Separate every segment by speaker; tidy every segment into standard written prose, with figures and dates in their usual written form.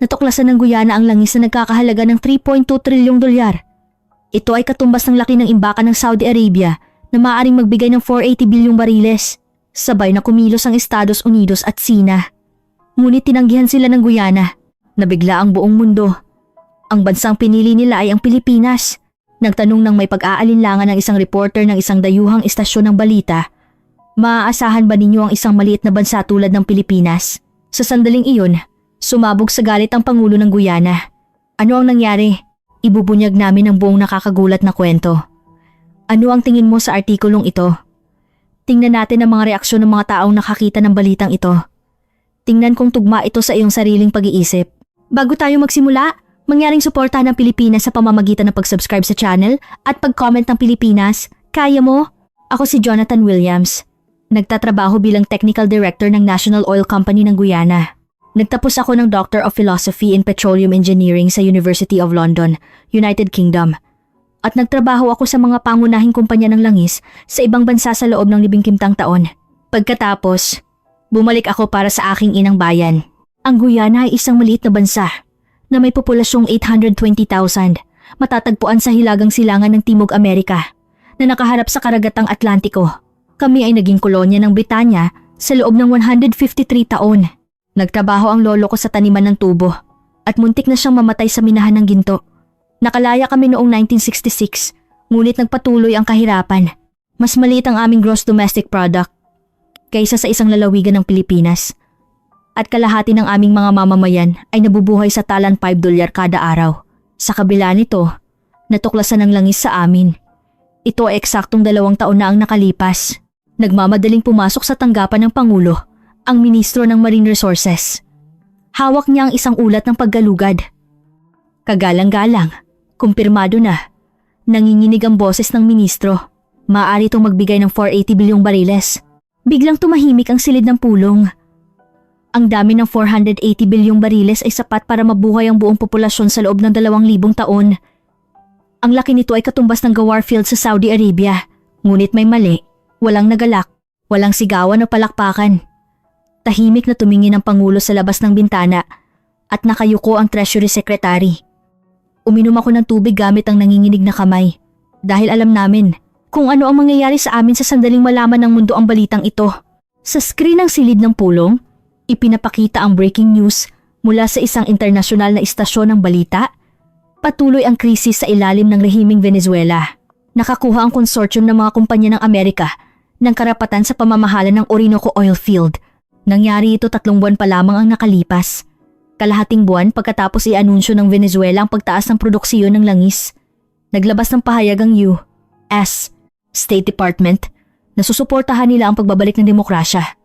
Speaker 1: Natuklasan ng Guyana ang langis na nagkakahalaga ng 3.2 trilyong dolyar. Ito ay katumbas ng laki ng imbakan ng Saudi Arabia na maaaring magbigay ng 480 bilyong bariles. Sabay na kumilos ang Estados Unidos at Sina. Ngunit tinanggihan sila ng Guyana. Nabigla ang buong mundo. Ang bansang pinili nila ay ang Pilipinas. Nagtanong ng may pag-aalinlangan ng isang reporter ng isang dayuhang istasyon ng balita, maaasahan ba ninyo ang isang maliit na bansa tulad ng Pilipinas? Sa sandaling iyon, sumabog sa galit ang Pangulo ng Guyana. Ano ang nangyari? Ibubunyag namin ang buong nakakagulat na kwento. Ano ang tingin mo sa artikulong ito? Tingnan natin ang mga reaksyon ng mga taong nakakita ng balitang ito. Tingnan kung tugma ito sa iyong sariling pag-iisip. Bago tayo magsimula, mangyaring suportahan ng Pilipinas sa pamamagitan ng pag-subscribe sa channel at pag-comment ng Pilipinas. Kaya mo? Ako si Jonathan Williams. Nagtatrabaho bilang Technical Director ng National Oil Company ng Guyana. Nagtapos ako ng Doctor of Philosophy in Petroleum Engineering sa University of London, United Kingdom. At nagtrabaho ako sa mga pangunahing kumpanya ng langis sa ibang bansa sa loob ng 15 taon. Pagkatapos, bumalik ako para sa aking inang bayan. Ang Guyana ay isang maliit na bansa na may populasyong 820,000, matatagpuan sa hilagang silangan ng Timog Amerika na nakaharap sa karagatang Atlantiko. Kami ay naging kolonya ng Britanya sa loob ng 153 taon. Nagtrabaho ang lolo ko sa taniman ng tubo at muntik na siyang mamatay sa minahan ng ginto. Nakalaya kami noong 1966, ngunit nagpatuloy ang kahirapan. Mas maliit ang aming gross domestic product kaysa sa isang lalawigan ng Pilipinas. At kalahati ng aming mga mamamayan ay nabubuhay sa talan $5 kada araw. Sa kabila nito, natuklasan ng langis sa amin. Ito ay eksaktong 2 taon na ang nakalipas. Nagmamadaling pumasok sa tanggapan ng Pangulo ang Ministro ng Marine Resources. Hawak niya ang isang ulat ng paggalugad. Kagalang-galang, kumpirmado na. Nanginginig ang boses ng ministro. Maaari itong magbigay ng 480 bilyong bariles. Biglang tumahimik ang silid ng pulong. Ang dami ng 480 bilyong bariles ay sapat para mabuhay ang buong populasyon sa loob ng 2,000 taon. Ang laki nito ay katumbas ng Ghawar Field sa Saudi Arabia. Ngunit may mali. Walang nagalak. Walang sigawan o palakpakan. Tahimik na tumingin ang Pangulo sa labas ng bintana at nakayuko ang Treasury Secretary. Uminom ako ng tubig gamit ang nanginginig na kamay dahil alam namin kung ano ang mangyayari sa amin sa sandaling malaman ng mundo ang balitang ito. Sa screen ng silid ng pulong, ipinapakita ang breaking news mula sa isang internasyonal na istasyon ng balita. Patuloy ang krisis sa ilalim ng rehimeng Venezuela. Nakakuha ang konsorsyum ng mga kumpanya ng Amerika ng karapatan sa pamamahala ng Orinoco Oil Field. Nangyari ito 3 buwan pa lamang ang nakalipas. Kalahating buwan pagkatapos i-anunsyo ng Venezuela ang pagtaas ng produksiyon ng langis. Naglabas ng pahayag ang U.S. State Department na susuportahan nila ang pagbabalik ng demokrasya.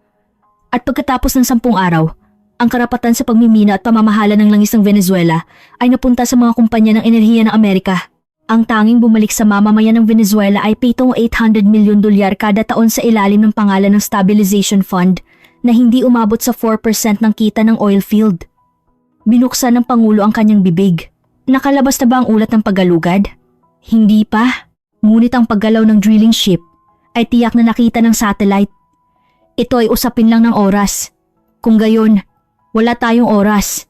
Speaker 1: At pagkatapos ng 10 araw, ang karapatan sa pagmimina at pamamahala ng langis ng Venezuela ay napunta sa mga kumpanya ng enerhiya ng Amerika. Ang tanging bumalik sa mamamayan ng Venezuela ay pitong $800 milyon kada taon sa ilalim ng pangalan ng Stabilization Fund na hindi umabot sa 4% ng kita ng oil field. Binuksan ng Pangulo ang kanyang bibig. Nakalabas na ba ang ulat ng paggalugad? Hindi pa. Ngunit ang paggalaw ng drilling ship ay tiyak na nakita ng satellite. Ito ay usapin lang ng oras. Kung gayon, wala tayong oras.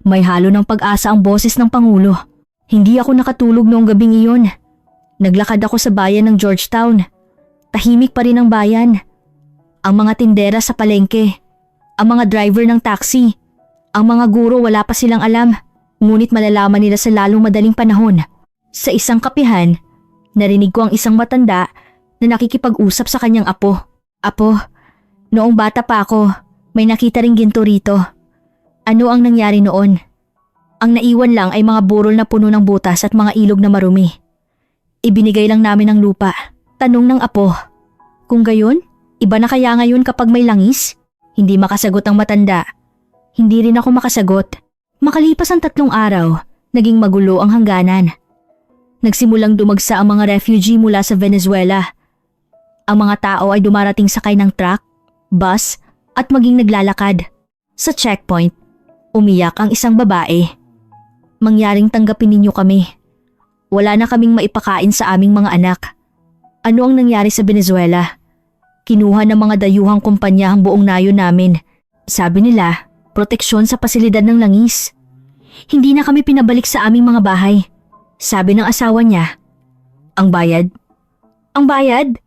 Speaker 1: May halo ng pag-asa ang boses ng Pangulo. Hindi ako nakatulog noong gabing iyon. Naglakad ako sa bayan ng Georgetown. Tahimik pa rin ang bayan. Ang mga tindera sa palengke, ang mga driver ng taxi, ang mga guro wala pa silang alam, ngunit malalaman nila sa lalong madaling panahon. Sa isang kapihan, narinig ko ang isang matanda na nakikipag-usap sa kanyang apo. Apo, noong bata pa ako, may nakita ring ginto rito. Ano ang nangyari noon? Ang naiwan lang ay mga burol na puno ng butas at mga ilog na marumi. Ibinigay lang namin ang lupa. Tanong ng apo. Kung gayon, iba na kaya ngayon kapag may langis? Hindi makasagot ang matanda. Hindi rin ako makasagot. Makalipas ang 3 araw, naging magulo ang hangganan. Nagsimulang dumagsa ang mga refugee mula sa Venezuela. Ang mga tao ay dumarating sakay ng truck, bus at maging naglalakad. Sa checkpoint, umiyak ang isang babae. Mangyaring tanggapin ninyo kami. Wala na kaming maipakain sa aming mga anak. Ano ang nangyari sa Venezuela? Kinuha ng mga dayuhang kumpanya ang buong nayon namin. Sabi nila, proteksyon sa pasilidad ng langis. Hindi na kami pinabalik sa aming mga bahay. Sabi ng asawa niya, ang bayad? Ang bayad?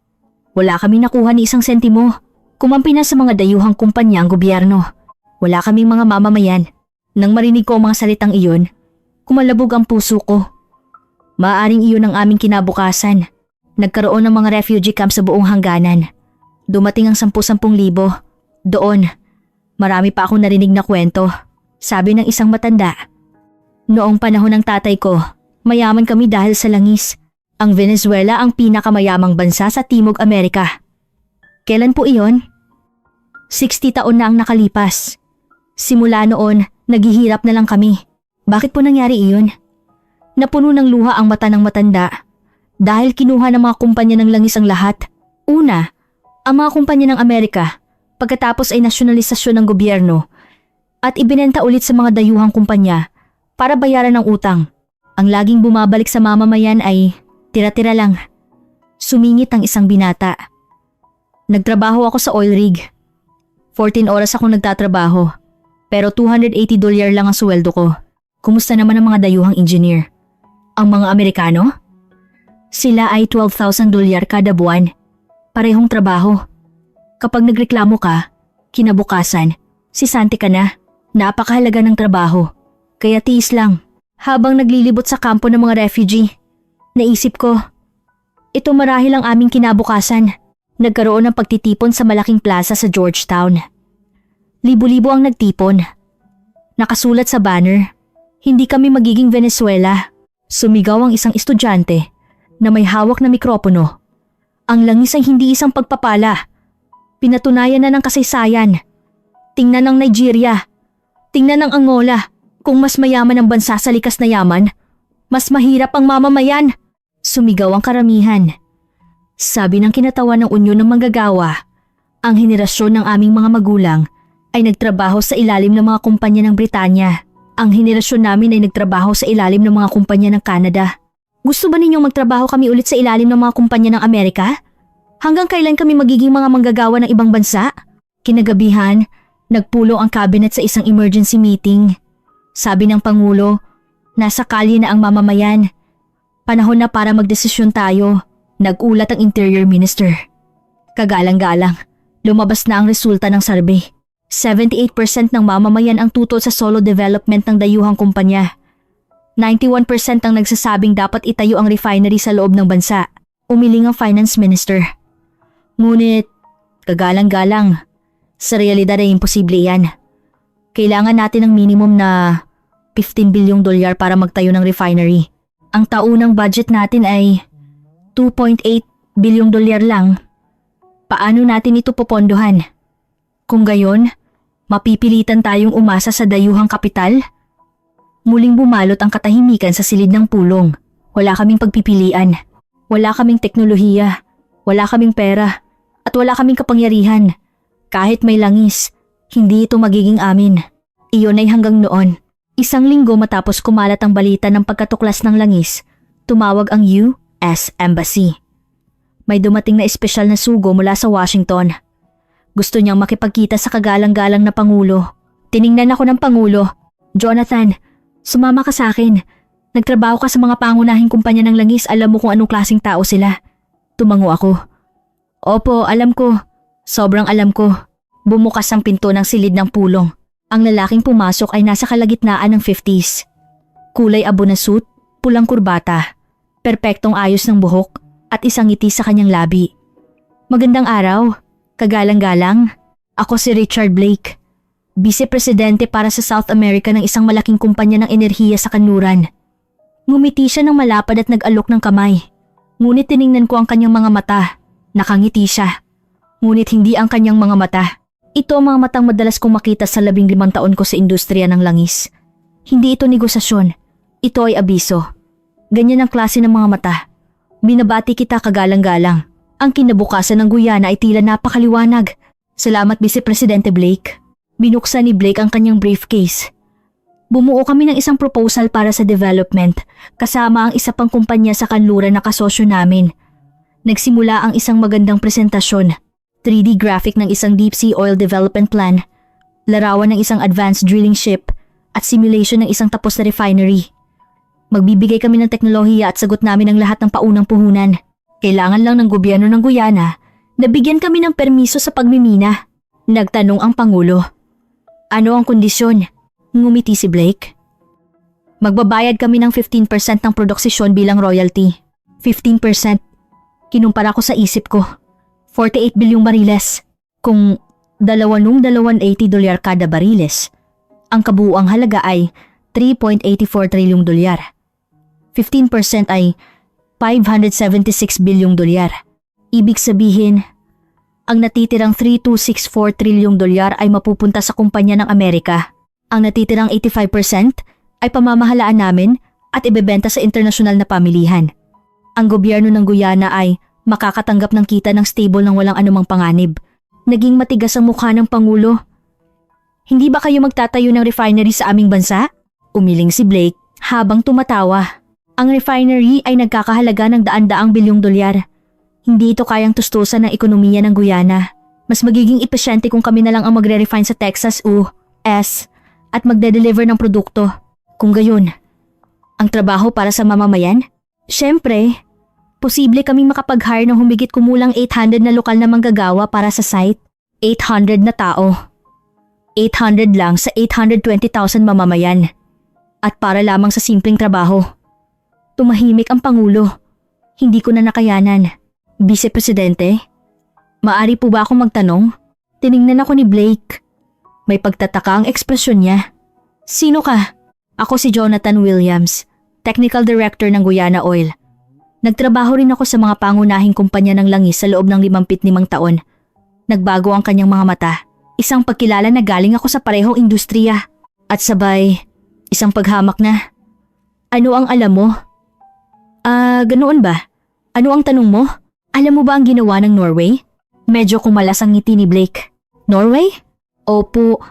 Speaker 1: Wala kami nakuha ni isang sentimo. Kumampi na sa mga dayuhang kumpanya ang gobyerno. Wala kaming mga mamamayan. Nang marinig ko ang mga salitang iyon, kumalabog ang puso ko. Maaaring iyon ang aming kinabukasan. Nagkaroon ng mga refugee camp sa buong hangganan. Dumating ang 10,000 doon. Marami pa akong narinig na kwento. Sabi ng isang matanda. Noong panahon ng tatay ko, mayaman kami dahil sa langis. Ang Venezuela ang pinakamayamang bansa sa Timog Amerika. Kailan po iyon? 60 taon na ang nakalipas. Simula noon, naghihirap na lang kami. Bakit po nangyari iyon? Napuno ng luha ang mata ng matanda dahil kinuha ng mga kumpanya ng langis ang lahat. Una, ang mga kumpanya ng Amerika, pagkatapos ay nasyonalisasyon ng gobyerno at ibinenta ulit sa mga dayuhang kumpanya para bayaran ng utang. Ang laging bumabalik sa mamamayan ay tira-tira lang. Sumingit ang isang binata. Nagtrabaho ako sa oil rig. 14 oras ako nagtatrabaho, pero $280 lang ang sweldo ko. Kumusta naman ang mga dayuhang engineer? Ang mga Amerikano? Sila ay $12,000 kada buwan. Parehong trabaho. Kapag nagreklamo ka, kinabukasan, sisante ka na. Napakahalaga ng trabaho. Kaya tiis lang. Habang naglilibot sa kampo ng mga refugee, naisip ko, ito marahil ang aming kinabukasan. Nagkaroon ng pagtitipon sa malaking plaza sa Georgetown. Libo-libo ang nagtipon. Nakasulat sa banner, hindi kami magiging Venezuela. Sumigaw ang isang estudyante na may hawak na mikropono. Ang langis ay hindi isang pagpapala. Pinatunayan na ng kasaysayan. Tingnan ng Nigeria. Tingnan ng Angola. Kung mas mayaman ang bansa sa likas na yaman, mas mahirap ang mamamayan. Sumigaw ang karamihan. Sabi ng kinatawan ng Unyon ng Manggagawa, ang henerasyon ng aming mga magulang ay nagtrabaho sa ilalim ng mga kumpanya ng Britanya. Ang henerasyon namin ay nagtrabaho sa ilalim ng mga kumpanya ng Canada. Gusto ba ninyong magtrabaho kami ulit sa ilalim ng mga kumpanya ng Amerika? Hanggang kailan kami magiging mga manggagawa ng ibang bansa? Kinagabihan, nagpulong ang cabinet sa isang emergency meeting. Sabi ng Pangulo, nasa kalye na ang mamamayan. Panahon na para magdesisyon tayo. Nag-ulat ang Interior Minister. Kagalang-galang, lumabas na ang resulta ng survey. 78% ng mamamayan ang tutol sa solo development ng dayuhang kumpanya. 91% ang nagsasabing dapat itayo ang refinery sa loob ng bansa. Umiling ang Finance Minister. Ngunit, kagalang-galang, sa realidad ay imposible yan. Kailangan natin ng minimum na $15 billion para magtayo ng refinery. Ang taunang budget natin ay $2.8 billion lang. Paano natin ito popondohan? Kung gayon, mapipilitan tayong umasa sa dayuhang kapital? Muling bumalot ang katahimikan sa silid ng pulong. Wala kaming pagpipilian. Wala kaming teknolohiya. Wala kaming pera. At wala kaming kapangyarihan. Kahit may langis, hindi ito magiging amin. Iyon ay hanggang noon. Isang linggo matapos kumalat ang balita ng pagkatuklas ng langis, tumawag ang U.S. Embassy. May dumating na espesyal na sugo mula sa Washington. Gusto niyang makipagkita sa kagalang-galang na Pangulo. Tiningnan ako ng Pangulo. Jonathan, sumama ka sa akin. Nagtrabaho ka sa mga pangunahing kumpanya ng langis, alam mo kung anong klaseng tao sila. Tumango ako. Opo, alam ko. Sobrang alam ko. Bumukas ang pinto ng silid ng pulong. Ang lalaking pumasok ay nasa kalagitnaan ng 50s. Kulay abo na suit, pulang kurbata, perpektong ayos ng buhok at isang ngiti sa kanyang labi. Magandang araw, kagalang-galang. Ako si Richard Blake, Vice-Presidente para sa South America ng isang malaking kumpanya ng enerhiya sa kanluran. Ngumiti siya ng malapad at nag-alok ng kamay. Ngunit tiningnan ko ang kanyang mga mata. Nakangiti siya. Ngunit hindi ang kanyang mga mata. Ito ang mga matang madalas kong makita sa 15 taon ko sa industriya ng langis. Hindi ito negosasyon. Ito ay abiso. Ganyan ang klase ng mga mata. Binabati kita kagalang-galang. Ang kinabukasan ng Guyana ay tila napakaliwanag. Salamat, Vice-Presidente Blake. Binuksan ni Blake ang kanyang briefcase. Bumuo kami ng isang proposal para sa development, kasama ang isa pang kumpanya sa kanluran na kasosyo namin. Nagsimula ang isang magandang presentasyon. 3D graphic ng isang deep sea oil development plan. larawan ng isang advanced drilling ship at simulation ng isang tapos na refinery. Magbibigay kami ng teknolohiya at sagot namin ang lahat ng paunang puhunan. Kailangan lang ng gobyerno ng Guyana na bigyan kami ng permiso sa pagmimina. Nagtanong ang Pangulo. Ano ang kondisyon? Ngumiti si Blake. Magbabayad kami ng 15% ng produksyon bilang royalty. 15%. Kinumpara ko sa isip ko. 48 bilyong bariles. Kung $280 kada bariles, ang kabuuang halaga ay $3.84 trilyong. 15% ay $576 bilyong. Ibig sabihin, ang natitirang $3.264 trilyong ay mapupunta sa kumpanya ng Amerika. Ang natitirang 85% ay pamamahalaan namin at ibebenta sa internasyonal na pamilihan. Ang gobyerno ng Guyana ay makakatanggap ng kita ng stable ng walang anumang panganib. Naging matigas ang mukha ng Pangulo. Hindi ba kayo magtatayo ng refinery sa aming bansa? Umiling si Blake habang tumatawa. Ang refinery ay nagkakahalaga ng daan-daang bilyong dolyar. Hindi ito kayang tustusan ng ekonomiya ng Guyana. Mas magiging epesyente kung kami na lang ang magre-refine sa Texas U.S. at magde-deliver ng produkto. Kung gayon, ang trabaho para sa mamamayan? Siyempre, posible kaming makapag-hire ng humigit kumulang 800 na lokal na manggagawa para sa site. 800 na tao. 800 lang sa 820,000 mamamayan. At para lamang sa simpleng trabaho. Tumahimik ang Pangulo. Hindi ko na nakayanan. Vice Presidente, maari po ba akong magtanong? Tiningnan ako ni Blake. May pagtataka ang ekspresyon niya. Sino ka? Ako si Jonathan Williams, Technical Director ng Guyana Oil. Nagtrabaho rin ako sa mga pangunahing kumpanya ng langis sa loob ng 55 taon. Nagbago ang kanyang mga mata. Isang pagkilala na galing ako sa parehong industriya. At sabay, isang paghamak na. Ano ang alam mo? Ganoon ba? Ano ang tanong mo? Alam mo ba ang ginawa ng Norway? Medyo kumalas ang ngiti ni Blake. Norway? Opo.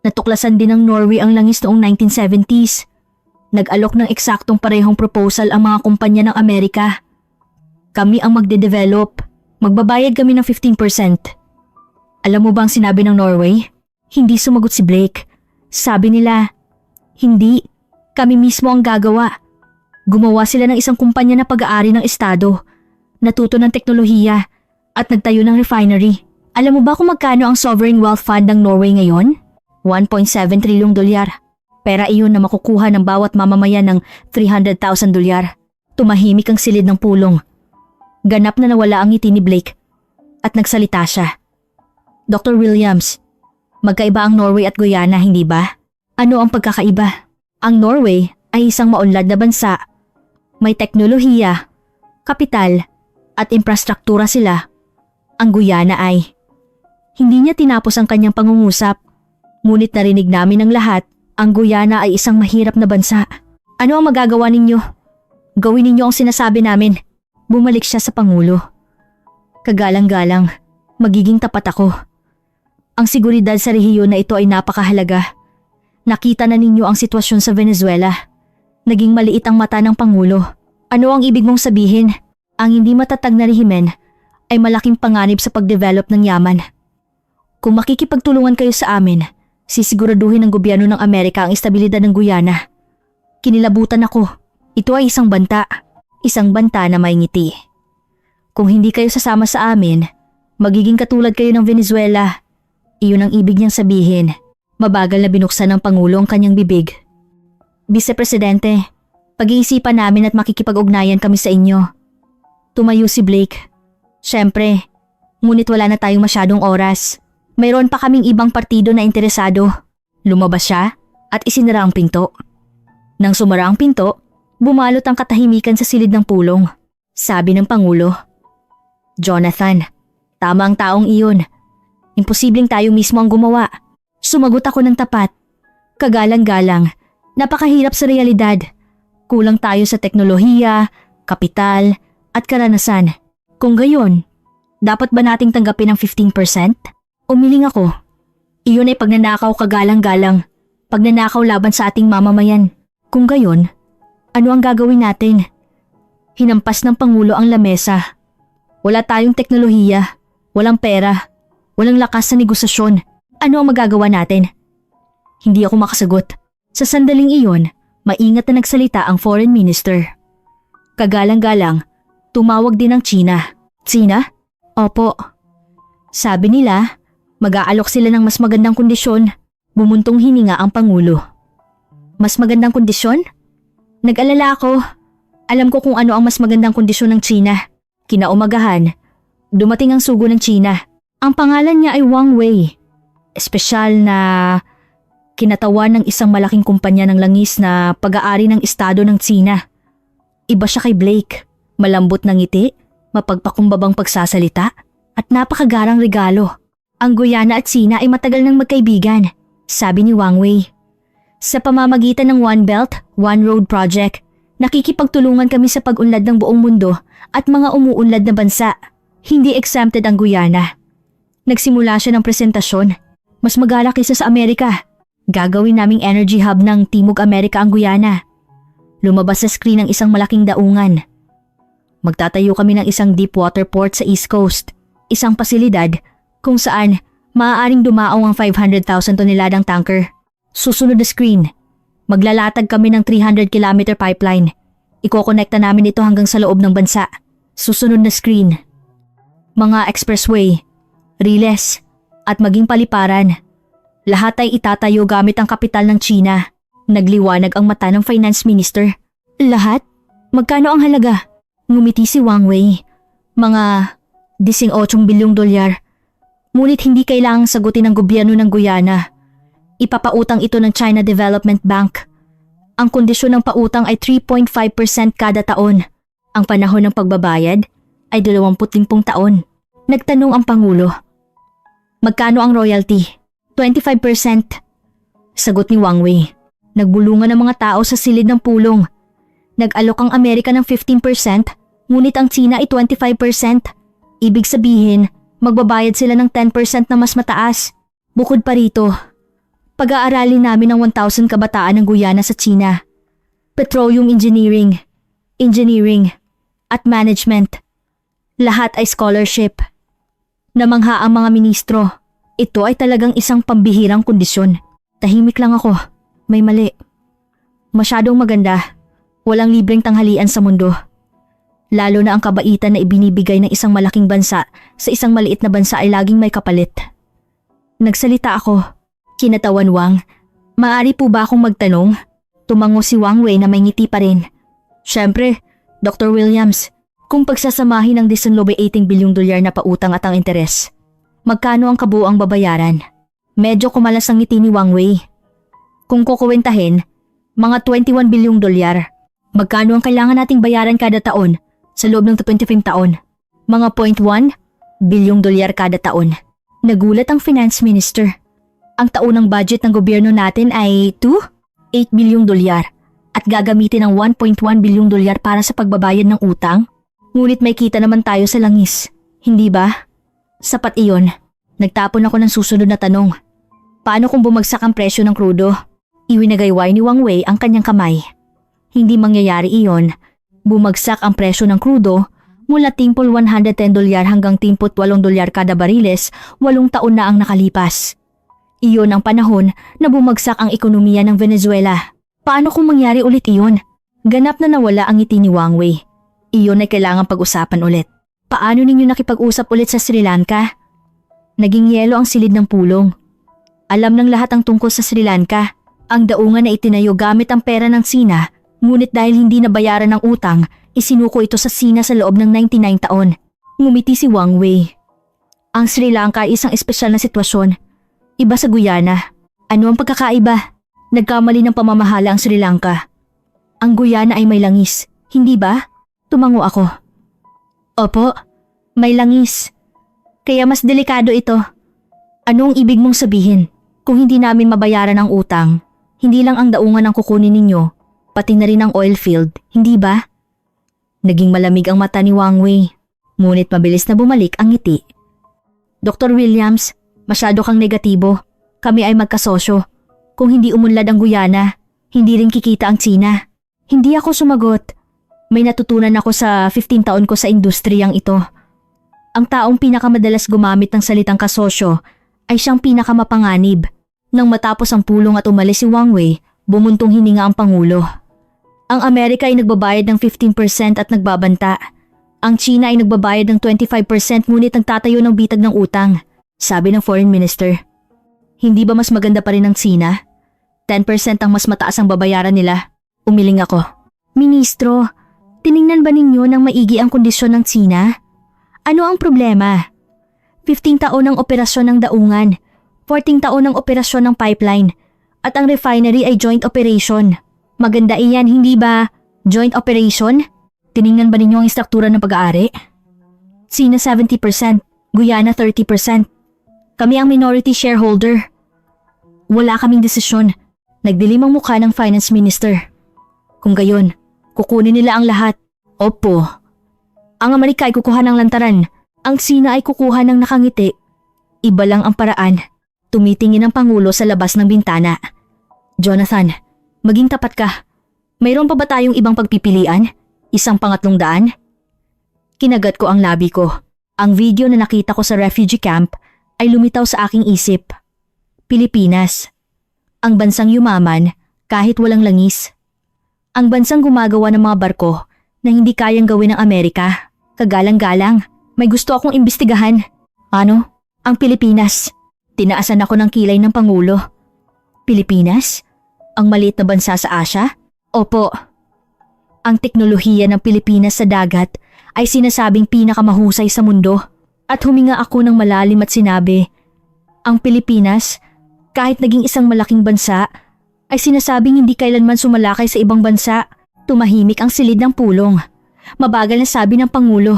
Speaker 1: Natuklasan din ng Norway ang langis noong 1970s. Nag-alok ng eksaktong parehong proposal ang mga kumpanya ng Amerika. Kami ang magde-develop. Magbabayad kami ng 15%. Alam mo ba ang sinabi ng Norway? Hindi sumagot si Blake. Sabi nila, hindi. Kami mismo ang gagawa. Gumawa sila ng isang kumpanya na pag-aari ng estado. Natuto ng teknolohiya at nagtayo ng refinery. Alam mo ba kung magkano ang sovereign wealth fund ng Norway ngayon? 1.7 trilyong dolyar. Pera iyon na makukuha ng bawat mamamayan ng 300,000 dolyar. Tumahimik ang silid ng pulong. Ganap na nawala ang ngiti ni Blake at nagsalita siya. Dr. Williams, magkaiba ang Norway at Guyana, hindi ba? Ano ang pagkakaiba? Ang Norway ay isang maunlad na bansa. May teknolohiya, kapital, at infrastruktura sila. Ang Guyana ay hindi niya tinapos ang kanyang pangungusap. Ngunit narinig namin ng lahat, ang Guyana ay isang mahirap na bansa. Ano ang magagawa ninyo? Gawin ninyo ang sinasabi namin. Bumalik siya sa Pangulo. Kagalang-galang, magiging tapat ako. Ang seguridad sa rehiyon na ito ay napakahalaga. Nakita na ninyo ang sitwasyon sa Venezuela. Naging maliit ang mata ng Pangulo. Ano ang ibig mong sabihin? Ang hindi matatag na rehimen ay malaking panganib sa pagdevelop ng yaman. Kung makikipagtulungan kayo sa amin, sisiguraduhin ng gobyerno ng Amerika ang estabilidad ng Guyana. Kinilabutan ako. Ito ay isang banta. Isang banta na may ngiti. Kung hindi kayo sasama sa amin, magiging katulad kayo ng Venezuela. Iyon ang ibig niyang sabihin. Mabagal na binuksan ng Pangulo ang kanyang bibig. Vice Presidente, pag-iisipan namin at makikipag-ugnayan kami sa inyo. Tumayo si Blake. Siyempre, ngunit wala na tayong masyadong oras. Mayroon pa kaming ibang partido na interesado. Lumabas siya at isinara ang pinto. Nang sumara ang pinto, bumalot ang katahimikan sa silid ng pulong. Sabi ng Pangulo, Jonathan, tama ang taong iyon. Imposibleng tayo mismo ang gumawa. Sumagot ako ng tapat. Kagalang-galang, napakahirap sa realidad. Kulang tayo sa teknolohiya, kapital, at karanasan. Kung gayon, dapat ba nating tanggapin ang 15%? Umiling ako. Iyon ay pagnanakaw kagalang-galang. Pagnanakaw laban sa ating mamamayan. Kung gayon, ano ang gagawin natin? Hinampas ng Pangulo ang lamesa. Wala tayong teknolohiya, walang pera, walang lakas sa negosasyon. Ano ang magagawa natin? Hindi ako makasagot. Sa sandaling iyon, maingat na nagsalita ang foreign minister. Kagalang-galang, tumawag din ang China. China? Opo. Sabi nila, mag-aalok sila ng mas magandang kondisyon. Bumuntong hininga ang Pangulo. Mas magandang kondisyon? Nag-alala ako. Alam ko kung ano ang mas magandang kondisyon ng China. Kinaumagahan, dumating ang sugo ng China. Ang pangalan niya ay Wang Wei. Espesyal na kinatawan ng isang malaking kumpanya ng langis na pag-aari ng estado ng China. Iba siya kay Blake. Malambot na ngiti, mapagpakumbabang pagsasalita, at napakagarang regalo. Ang Guyana at China ay matagal nang magkaibigan, sabi ni Wang Wei. Sa pamamagitan ng One Belt, One Road Project, nakikipagtulungan kami sa pag-unlad ng buong mundo at mga umuunlad na bansa. Hindi exempted ang Guyana. Nagsimula siya ng presentasyon. Mas magala kaysa sa Amerika. Gagawin naming energy hub ng Timog Amerika ang Guyana. Lumabas sa screen ng isang malaking daungan. Magtatayo kami ng isang deep water port sa East Coast. Isang pasilidad kung saan maaaring dumaong ang 500,000 toneladang tanker. Susunod na screen. Maglalatag kami ng 300-kilometer pipeline. Ikokonekta namin ito hanggang sa loob ng bansa. Susunod na screen. Mga expressway, riles, at maging paliparan. Lahat ay itatayo gamit ang kapital ng China. Nagliwanag ang mata ng finance minister. Lahat? Magkano ang halaga? Ngumiti si Wang Wei. Mga 18 bilyong dolyar. Ngunit hindi kailangang sagutin ng gobyerno ng Guyana. Ipapautang ito ng China Development Bank. Ang kondisyon ng pautang ay 3.5% kada taon. Ang panahon ng pagbabayad ay 25 taon. Nagtanong ang Pangulo. Magkano ang royalty? 25%. Sagot ni Wang Wei. Nagbulungan ng mga tao sa silid ng pulong. Nag-alok ang Amerika ng 15%, ngunit ang China ay 25%. Ibig sabihin, magbabayad sila ng 10% na mas mataas. Bukod pa rito, pag-aaralin namin ang 1,000 kabataan ng Guyana sa China. Petroleum engineering, at management. Lahat ay scholarship. Namangha ang mga ministro. Ito ay talagang isang pambihirang kondisyon. Tahimik lang ako. May mali. Masyadong maganda. Walang libreng tanghalian sa mundo. Lalo na ang kabaitan na ibinibigay ng isang malaking bansa sa isang maliit na bansa ay laging may kapalit. Nagsalita ako. Kinatawan Wang. Maaari po ba akong magtanong? Tumango si Wang Wei na may ngiti pa rin. Siyempre, Dr. Williams, kung pagsasamahin ng 18 bilyong dolyar na pautang at ang interes, magkano ang kabuuang babayaran? Medyo kumalas ang ngiti ni Wang Wei. Kung kukuwentahin, mga 21 bilyong dolyar. Magkano ang kailangan nating bayaran kada taon sa loob ng 25 taon? Mga 0.1 bilyong dolyar kada taon. Nagulat ang finance minister. Ang taunang budget ng gobyerno natin ay 8 bilyong dolyar at gagamitin ang 1.1 bilyong dolyar para sa pagbabayad ng utang. Ngunit may kita naman tayo sa langis, hindi ba? Sapat iyon. Nagtapon ako ng susunod na tanong. Paano kung bumagsak ang presyo ng krudo? Iwinagayway ni Wang Wei ang kanyang kamay. Hindi mangyayari iyon. Bumagsak ang presyo ng krudo mula timpol 110 dolyar hanggang timpot 8 dolyar kada bariles, 8 taon na ang nakalipas. Iyon ang panahon na bumagsak ang ekonomiya ng Venezuela. Paano kung mangyari ulit iyon? Ganap na nawala ang ngiti ni Wang Wei. Iyon ay kailangang pag-usapan ulit. Paano ninyo nakipag-usap ulit sa Sri Lanka? Naging yelo ang silid ng pulong. Alam ng lahat ang tungkol sa Sri Lanka. Ang daungan na itinayo gamit ang pera ng Sina, ngunit dahil hindi nabayaran ng utang, isinuko ito sa Sina sa loob ng 99 taon. Ngumiti si Wang Wei. Ang Sri Lanka ay isang espesyal na sitwasyon. Iba sa Guyana. Ano ang pagkakaiba? Nagkamali ng pamamahala ang Sri Lanka. Ang Guyana ay may langis, hindi ba? Tumango ako. Opo, may langis. Kaya mas delikado ito. Ano ang ibig mong sabihin? Kung hindi namin mabayaran ang utang, hindi lang ang daungan ang kukunin ninyo, pati na rin ang oil field, hindi ba? Naging malamig ang mata ni Wang Wei, ngunit mabilis na bumalik ang ngiti. Dr. Williams, masyado kang negatibo. Kami ay magkasosyo. Kung hindi umunlad ang Guyana, hindi rin kikita ang China. Hindi ako sumagot. May natutunan ako sa 15 taon ko sa industriyang ito. Ang taong pinakamadalas gumamit ng salitang kasosyo ay siyang pinakamapanganib. Nang matapos ang pulong at umalis si Wang Wei, bumuntong hininga ang Pangulo. Ang Amerika ay nagbabayad ng 15% at nagbabanta. Ang China ay nagbabayad ng 25% ngunit nagtatayo ng bitag ng utang, sabi ng Foreign Minister. Hindi ba mas maganda pa rin ang China? 10% ang mas mataas ang babayaran nila. Umiling ako. Ministro, tiningnan ba ninyo ng maigi ang kondisyon ng China? Ano ang problema? 15 taon ng operasyon ng daungan, 14 taon ng operasyon ng pipeline, at ang refinery ay joint operation. Maganda iyan, hindi ba? Joint operation? Tiningnan ba ninyo ang istruktura ng pag-aari? China 70%, Guyana 30%. Kami ang minority shareholder. Wala kaming desisyon. Nagdilim ang mukha ng finance minister. Kung gayon, kukunin nila ang lahat. Opo. Ang Amerika ay kukuha ng lantaran. Ang China ay kukuha ng nakangiti. Iba lang ang paraan. Tumitingin ang Pangulo sa labas ng bintana. Jonathan, maging tapat ka. Mayroon pa ba tayong ibang pagpipilian? Isang pangatlong daan? Kinagat ko ang labi ko. Ang video na nakita ko sa refugee camp ay lumitaw sa aking isip. Pilipinas. Ang bansang yumaman kahit walang langis. Ang bansang gumagawa ng mga barko na hindi kayang gawin ng Amerika. Kagalang-galang, may gusto akong imbestigahan. Ano? Ang Pilipinas. Tinaasan ako ng kilay ng Pangulo. Pilipinas? Ang maliit na bansa sa Asia? Opo. Ang teknolohiya ng Pilipinas sa dagat ay sinasabing pinakamahusay sa mundo. At huminga ako ng malalim at sinabi, ang Pilipinas, kahit naging isang malaking bansa, ay sinasabing hindi kailanman sumalakay sa ibang bansa. Tumahimik ang silid ng pulong. Mabagal na sabi ng Pangulo.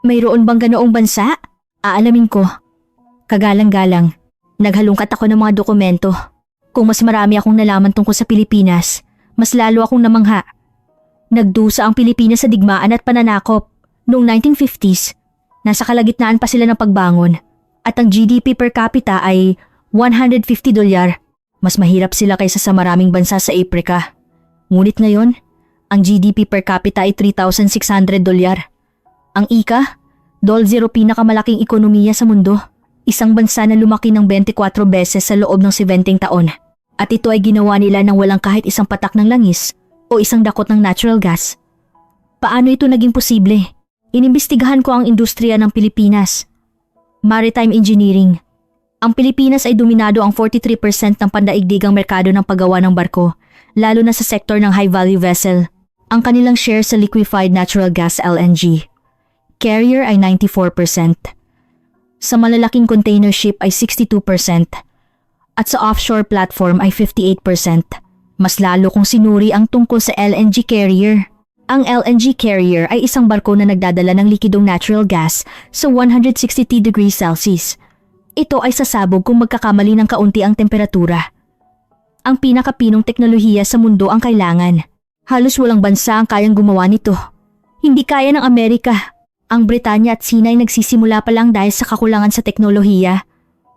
Speaker 1: Mayroon bang ganoong bansa? Aalamin ko. Kagalang-galang, naghalungkat ako ng mga dokumento. Kung mas marami akong nalaman tungkol sa Pilipinas, mas lalo akong namangha. Nagdusa ang Pilipinas sa digmaan at pananakop. Noong 1950s, nasa kalagitnaan pa sila ng pagbangon at ang GDP per capita ay $150. Mas mahirap sila kaysa sa maraming bansa sa Africa. Ngunit ngayon, ang GDP per capita ay $3,600. Ang ika, $0 pinakamalaking ekonomiya sa mundo. Isang bansa na lumaki ng 24 beses sa loob ng 70 taon. At ito ay ginawa nila nang walang kahit isang patak ng langis o isang dakot ng natural gas. Paano ito naging posible? Inimbestigahan ko ang industriya ng Pilipinas. Maritime engineering. Ang Pilipinas ay dominado ang 43% ng pandaigdigang merkado ng paggawa ng barko, lalo na sa sektor ng high-value vessel. Ang kanilang share sa liquefied natural gas LNG. Carrier ay 94%. Sa malalaking container ship ay 62%. At sa offshore platform ay 58%. Mas lalo kong sinuri ang tungkol sa LNG carrier. Ang LNG carrier ay isang barko na nagdadala ng likidong natural gas sa 160 degrees Celsius. Ito ay sasabog kung magkakamali ng kaunti ang temperatura. Ang pinakapinong teknolohiya sa mundo ang kailangan. Halos walang bansa ang kayang gumawa nito. Hindi kaya ng Amerika. Ang Britanya at China ay nagsisimula pa lang dahil sa kakulangan sa teknolohiya.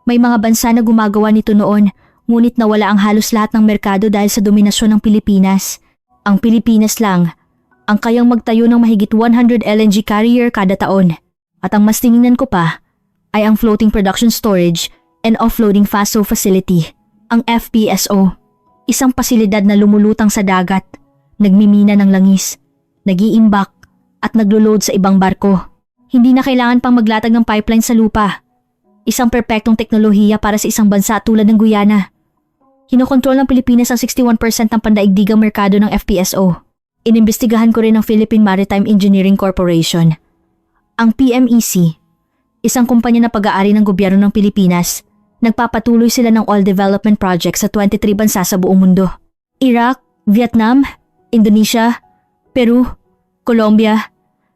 Speaker 1: May mga bansa na gumagawa nito noon, ngunit nawala ang halos lahat ng merkado dahil sa dominasyon ng Pilipinas. Ang Pilipinas lang ang kayang magtayo ng mahigit 100 LNG carrier kada taon. At ang mas tiningnan ko pa ay ang Floating Production Storage and Offloading FPSO Facility, ang FPSO. Isang pasilidad na lumulutang sa dagat, nagmimina ng langis, nag-iimbak at naglo-load sa ibang barko. Hindi na kailangan pang maglatag ng pipeline sa lupa. Isang perpektong teknolohiya para sa isang bansa tulad ng Guyana. Hinokontrol ng Pilipinas ang 61% ng pandaigdigang merkado ng FPSO. Inimbestigahan ko rin ang Philippine Maritime Engineering Corporation. Ang PMEC, isang kumpanya na pag-aari ng gobyerno ng Pilipinas, nagpapatuloy sila ng oil development projects sa 23 bansa sa buong mundo. Iraq, Vietnam, Indonesia, Peru, Colombia,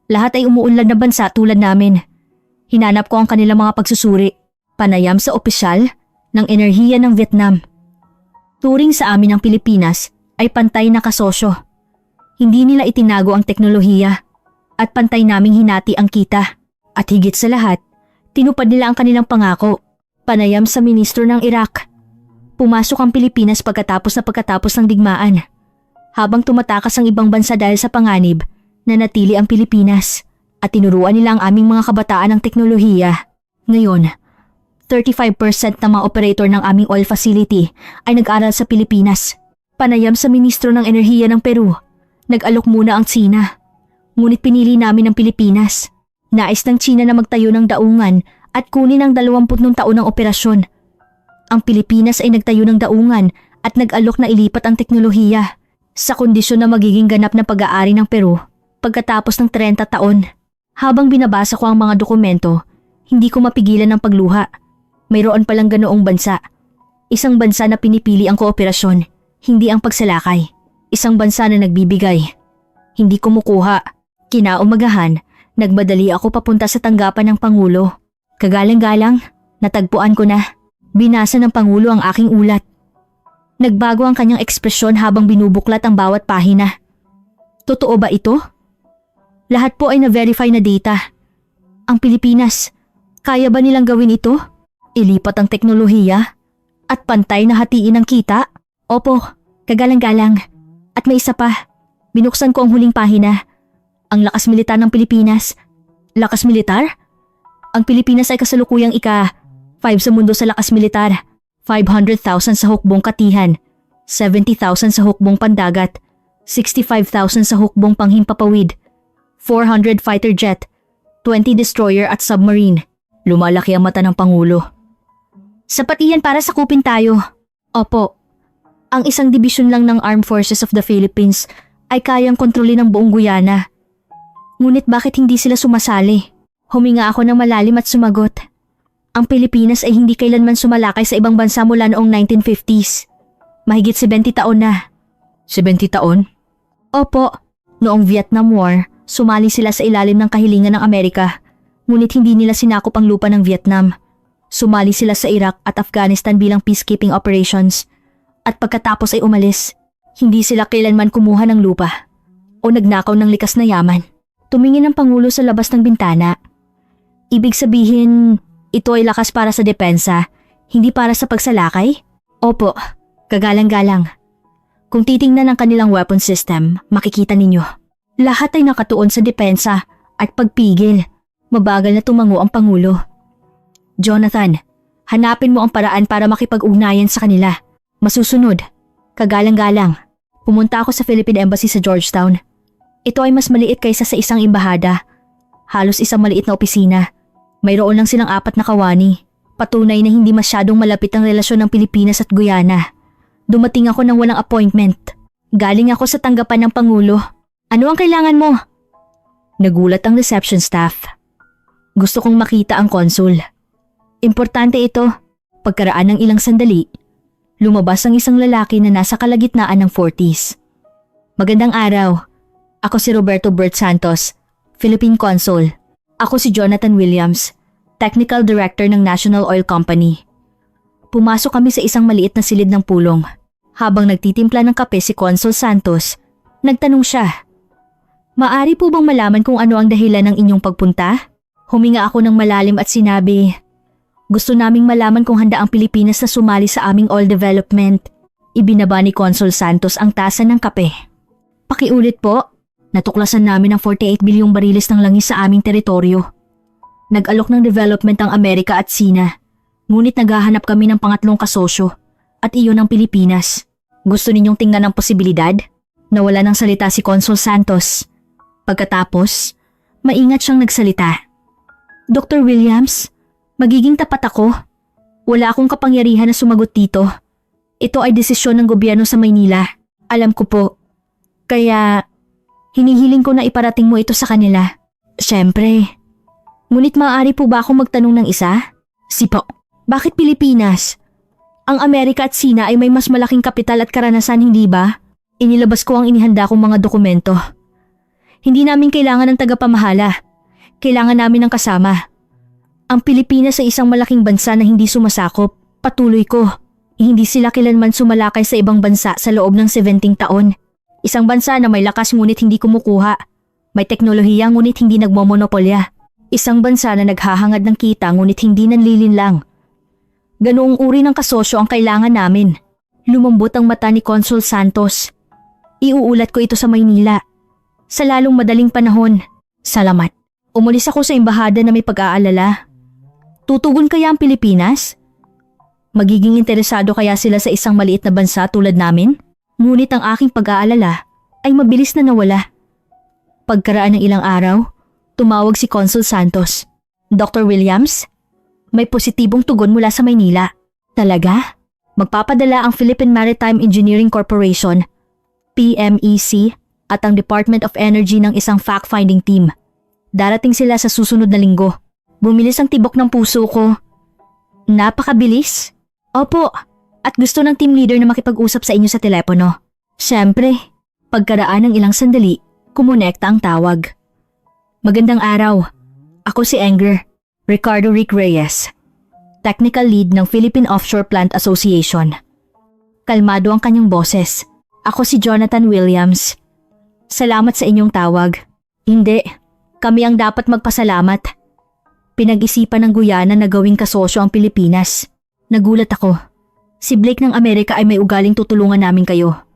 Speaker 1: lahat ay umuunlad na bansa tulad namin. Hinanap ko ang kanilang mga pagsusuri, panayam sa opisyal ng enerhiya ng Vietnam. Turing sa amin ang Pilipinas ay pantay na kasosyo. Hindi nila itinago ang teknolohiya at pantay naming hinati ang kita. At higit sa lahat, tinupad nila ang kanilang pangako, panayam sa ministro ng Iraq. Pumasok ang Pilipinas pagkatapos ng digmaan. Habang tumatakas ang ibang bansa dahil sa panganib, nanatili ang Pilipinas at tinuruan nila ang aming mga kabataan ng teknolohiya. Ngayon, 35% ng mga operator ng aming oil facility ay nag-aral sa Pilipinas. Panayam sa Ministro ng Enerhiya ng Peru, nag-alok muna ang Tsina. Ngunit pinili namin ang Pilipinas. Nais ng Tsina na magtayo ng daungan at kunin ang 20 taon ng operasyon. Ang Pilipinas ay nagtayo ng daungan at nag-alok na ilipat ang teknolohiya sa kondisyon na magiging ganap na pag-aari ng Peru pagkatapos ng 30 taon. Habang binabasa ko ang mga dokumento, hindi ko mapigilan ang pagluha. Mayroon palang ganoong bansa. Isang bansa na pinipili ang kooperasyon, hindi ang pagsalakay. Isang bansa na nagbibigay, hindi kumukuha. Kinaumagahan, nagmadali ako papunta sa tanggapan ng Pangulo. Kagalang-galang, natagpuan ko na. Binasa ng Pangulo ang aking ulat. Nagbago ang kanyang ekspresyon habang binubuklat ang bawat pahina. Totoo ba ito? Lahat po ay na-verify na data. Ang Pilipinas, kaya ba nilang gawin ito? Ilipat ang teknolohiya at pantay na hatiin ang kita? Opo, kagalang-galang. At may isa pa, binuksan ko ang huling pahina. Ang lakas militar ng Pilipinas. Lakas militar? Ang Pilipinas ay kasalukuyang ika-5 sa mundo sa lakas militar. 500,000 sa hukbong katihan, 70,000 sa hukbong pandagat, 65,000 sa hukbong panghimpapawid, 400 fighter jet, 20 destroyer at submarine. Lumalaki ang mata ng Pangulo. Sapat iyan para sakupin tayo. Opo. Ang isang dibisyon lang ng Armed Forces of the Philippines ay kayang kontrolin ang buong Guyana. Ngunit bakit hindi sila sumasali? Huminga ako ng malalim at sumagot. Ang Pilipinas ay hindi kailanman sumalakay sa ibang bansa mula noong 1950s. Mahigit 70 taon na. 70 taon? Opo. Noong Vietnam War, sumali sila sa ilalim ng kahilingan ng Amerika. Ngunit hindi nila sinakop ang lupa ng Vietnam. Sumali sila sa Iraq at Afghanistan bilang peacekeeping operations. At pagkatapos ay umalis, hindi sila kailanman kumuha ng lupa o nagnakaw ng likas na yaman. Tumingin ang Pangulo sa labas ng bintana. Ibig sabihin, ito ay lakas para sa depensa, hindi para sa pagsalakay? Opo, kagalang-galang. Kung titingnan ang kanilang weapon system, makikita ninyo. Lahat ay nakatuon sa depensa at pagpigil. Mabagal na tumango ang Pangulo. Jonathan, hanapin mo ang paraan para makipag-ugnayan sa kanila. Masusunod, kagalang-galang. Pumunta ako sa Philippine Embassy sa Georgetown. Ito ay mas maliit kaysa sa isang embahada. Halos isang maliit na opisina. Mayroon lang silang 4 na kawani. Patunay na hindi masyadong malapit ang relasyon ng Pilipinas at Guyana. Dumating ako ng walang appointment. Galing ako sa tanggapan ng Pangulo. Ano ang kailangan mo? Nagulat ang reception staff. Gusto kong makita ang konsul. Importante ito. Pagkaraan ng ilang sandali, lumabas ang isang lalaki na nasa kalagitnaan ng 40s. Magandang araw. Ako si Roberto Bert Santos, Philippine Consul. Ako si Jonathan Williams, Technical Director ng National Oil Company. Pumasok kami sa isang maliit na silid ng pulong. Habang nagtitimpla ng kape si Consul Santos, nagtanong siya, "Maari po bang malaman kung ano ang dahilan ng inyong pagpunta?" Huminga ako ng malalim at sinabi, "Gusto naming malaman kung handa ang Pilipinas na sumali sa aming oil development." Ibinaba ni Consul Santos ang tasa ng kape. "Pakiulit po." Natuklasan namin ang 48 bilyong bariles ng langis sa aming teritoryo. Nag-alok ng development ang Amerika at Tsina, ngunit naghahanap kami ng pangatlong kasosyo at iyon ang Pilipinas. Gusto ninyong tingnan ang posibilidad? Nawala ng salita si Consul Santos. Pagkatapos, maingat siyang nagsalita. Dr. Williams, magiging tapat ako. Wala akong kapangyarihan na sumagot dito. Ito ay desisyon ng gobyerno sa Maynila. Alam ko po. Kaya hinihiling ko na iparating mo ito sa kanila. Siyempre. Ngunit maaari po ba akong magtanong ng isa? Sipo, bakit Pilipinas? Ang Amerika at Tsina ay may mas malaking kapital at karanasan, hindi ba? Inilabas ko ang inihanda kong mga dokumento. Hindi namin kailangan ng tagapamahala. Kailangan namin ng kasama. Ang Pilipinas ay isang malaking bansa na hindi sumasakop. Patuloy ko. Hindi sila kailanman sumalakay sa ibang bansa sa loob ng 17 taon. Isang bansa na may lakas ngunit hindi kumukuha. May teknolohiya ngunit hindi nagmomonopolya. Isang bansa na naghahangad ng kita ngunit hindi nanlilinlang. Ganoong uri ng kasosyo ang kailangan namin. Lumambot ang mata ni Consul Santos. Iuulat ko ito sa Maynila. Sa lalong madaling panahon. Salamat. Umalis ako sa embahada na may pag-aalala. Tutugon kaya ang Pilipinas? Magiging interesado kaya sila sa isang maliit na bansa tulad namin? Ngunit ang aking pag-aalala ay mabilis na nawala. Pagkaraan ng ilang araw, tumawag si Consul Santos. Dr. Williams? May positibong tugon mula sa Maynila. Talaga? Magpapadala ang Philippine Maritime Engineering Corporation, PMEC, at ang Department of Energy ng isang fact-finding team. Darating sila sa susunod na linggo. Bumilis ang tibok ng puso ko. Napakabilis? Opo, at gusto ng team leader na makipag-usap sa inyo sa telepono. Siyempre, pagkaraan ng ilang sandali, kumonekta ang tawag. Magandang araw. Ako si Enger, Ricardo Rick Reyes, Technical Lead ng Philippine Offshore Plant Association. Kalmado ang kanyang boses. Ako si Jonathan Williams. Salamat sa inyong tawag. Hindi, kami ang dapat magpasalamat. Pinag-isipan ng Guyana na gawing kasosyo ang Pilipinas. Nagulat ako. Si Blake ng Amerika ay may ugaling tutulungan namin kayo.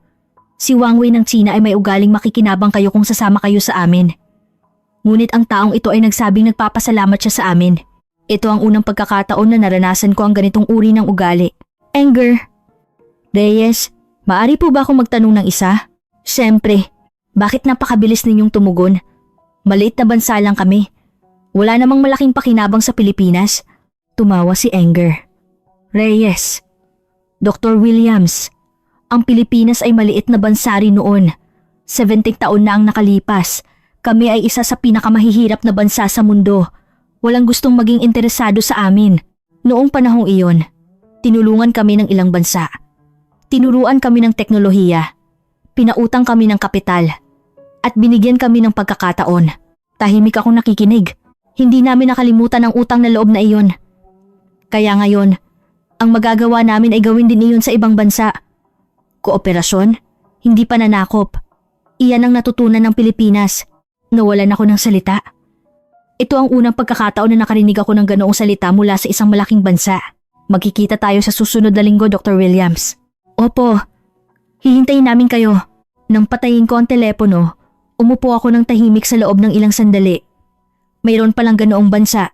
Speaker 1: Si Wang Wei ng China ay may ugaling makikinabang kayo kung sasama kayo sa amin. Ngunit ang taong ito ay nagsabing nagpapasalamat siya sa amin. Ito ang unang pagkakataon na naranasan ko ang ganitong uri ng ugali. Enger. Reyes, maari po ba akong magtanong ng isa? Siyempre, bakit napakabilis ninyong tumugon? Maliit na bansa lang kami. Wala namang malaking pakinabang sa Pilipinas. Tumawa si Enger. Reyes, Dr. Williams, ang Pilipinas ay maliit na bansa rin noon. 70 taon na ang nakalipas. Kami ay isa sa pinakamahihirap na bansa sa mundo. Walang gustong maging interesado sa amin. Noong panahong iyon, tinulungan kami ng ilang bansa. Tinuruan kami ng teknolohiya. Pinautang kami ng kapital. At binigyan kami ng pagkakataon. Tahimik akong nakikinig. Hindi namin nakalimutan ang utang na loob na iyon. Kaya ngayon, ang magagawa namin ay gawin din iyon sa ibang bansa. Kooperasyon, hindi pananakop. Iyan ang natutunan ng Pilipinas. Nawalan ako ng salita. Ito ang unang pagkakataon na nakarinig ako ng ganoong salita mula sa isang malaking bansa. Magkikita tayo sa susunod na linggo, Dr. Williams. Opo, hihintayin namin kayo. Nang patayin ko ang telepono, umupo ako ng tahimik sa loob ng ilang sandali. Mayroon palang ganoong bansa.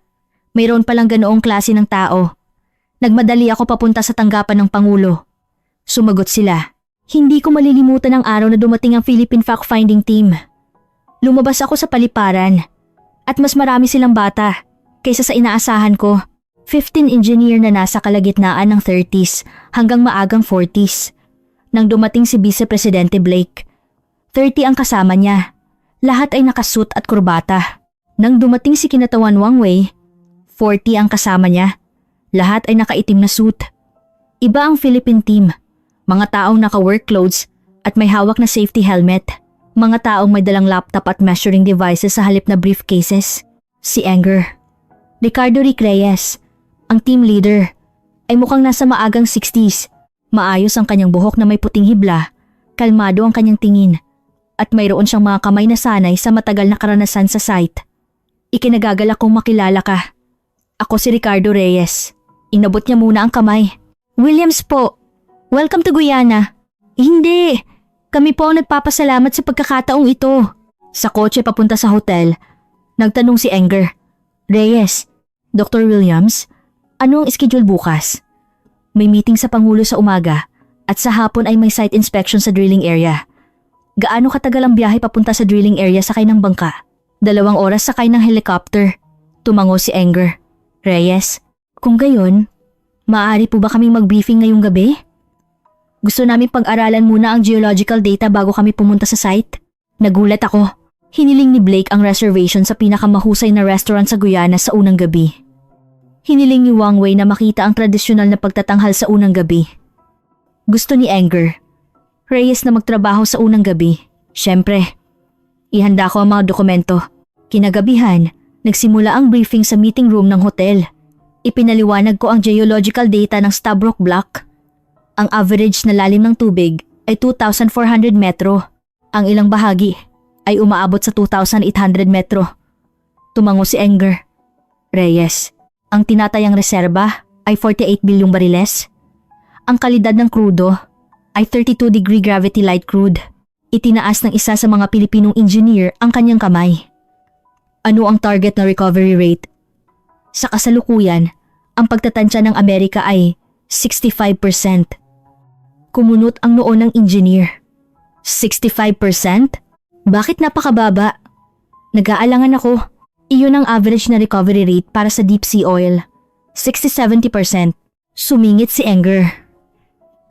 Speaker 1: Mayroon palang ganoong klase ng tao. Nagmadali ako papunta sa tanggapan ng Pangulo. Sumagot sila. Hindi ko malilimutan ang araw na dumating ang Philippine Fact-Finding Team. Lumabas ako sa paliparan at mas marami silang bata kaysa sa inaasahan ko. 15 engineer na nasa kalagitnaan ng 30s hanggang maagang 40s. Nang dumating si Vice Presidente Blake, 30 ang kasama niya. Lahat ay nakasuit at kurbata. Nang dumating si Kinatawan Wang Wei, 40 ang kasama niya. Lahat ay nakaitim na suit. Iba ang Philippine team. Mga taong naka-work clothes at may hawak na safety helmet. Mga taong may dalang laptop at measuring devices sa halip na briefcases. Si Enger. Ricardo Rick Reyes, ang team leader, ay mukhang nasa maagang 60s. Maayos ang kanyang buhok na may puting hibla. Kalmado ang kanyang tingin. At mayroon siyang mga kamay na sanay sa matagal na karanasan sa site. Ikinagagalak kong makilala ka. Ako si Ricardo Reyes. Inabot niya muna ang kamay. Williams po. Welcome to Guyana. Hindi. Kami po ang nagpapasalamat sa pagkakataong ito. Sa kotse papunta sa hotel, nagtanong si Enger. Reyes, Dr. Williams, ano ang schedule bukas? May meeting sa Pangulo sa umaga at sa hapon ay may site inspection sa drilling area. Gaano katagal ang biyahe papunta sa drilling area sakay ng bangka? 2 oras sakay ng helicopter. Tumango si Enger. Reyes, kung gayon, maaari po ba kaming mag-briefing ngayong gabi? Gusto namin pag-aralan muna ang geological data bago kami pumunta sa site. Nagulat ako. Hiniling ni Blake ang reservation sa pinakamahusay na restaurant sa Guyana sa unang gabi. Hiniling ni Wang Wei na makita ang tradisyonal na pagtatanghal sa unang gabi. Gusto ni Enger, Reyes, na magtrabaho sa unang gabi. Siyempre, ihanda ko ang mga dokumento. Kinagabihan, nagsimula ang briefing sa meeting room ng hotel. Ipinaliwanag ko ang geological data ng Stabroek Block. Ang average na lalim ng tubig ay 2,400 metro. Ang ilang bahagi ay umaabot sa 2,800 metro. Tumango si Enger. Reyes, ang tinatayang reserba ay 48 bilyong bariles. Ang kalidad ng krudo ay 32-degree gravity light crude. Itinaas ng isa sa mga Pilipinong engineer ang kanyang kamay. Ano ang target na recovery rate? Sa kasalukuyan, Ang pagtatansya ng Amerika ay 65%. Kumunot ang noo ng engineer. 65%? Bakit napakababa? Nag-aalangan ako. Iyon ang average na recovery rate para sa deep sea oil. 60-70%. Sumingit si Enger.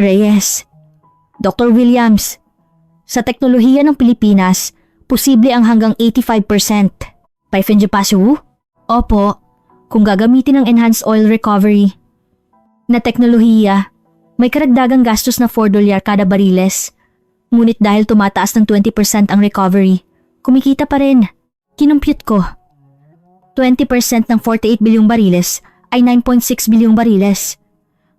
Speaker 1: Reyes, Dr. Williams, sa teknolohiya ng Pilipinas, posible ang hanggang 85%. Paifenjapasu? Opo, kung gagamitin ang enhanced oil recovery. Na teknolohiya, may karagdagang gastos na $4 kada bariles. Ngunit dahil tumataas ng 20% ang recovery, kumikita pa rin. Kinumpute ko. 20% ng 48 bilyong bariles ay 9.6 bilyong bariles.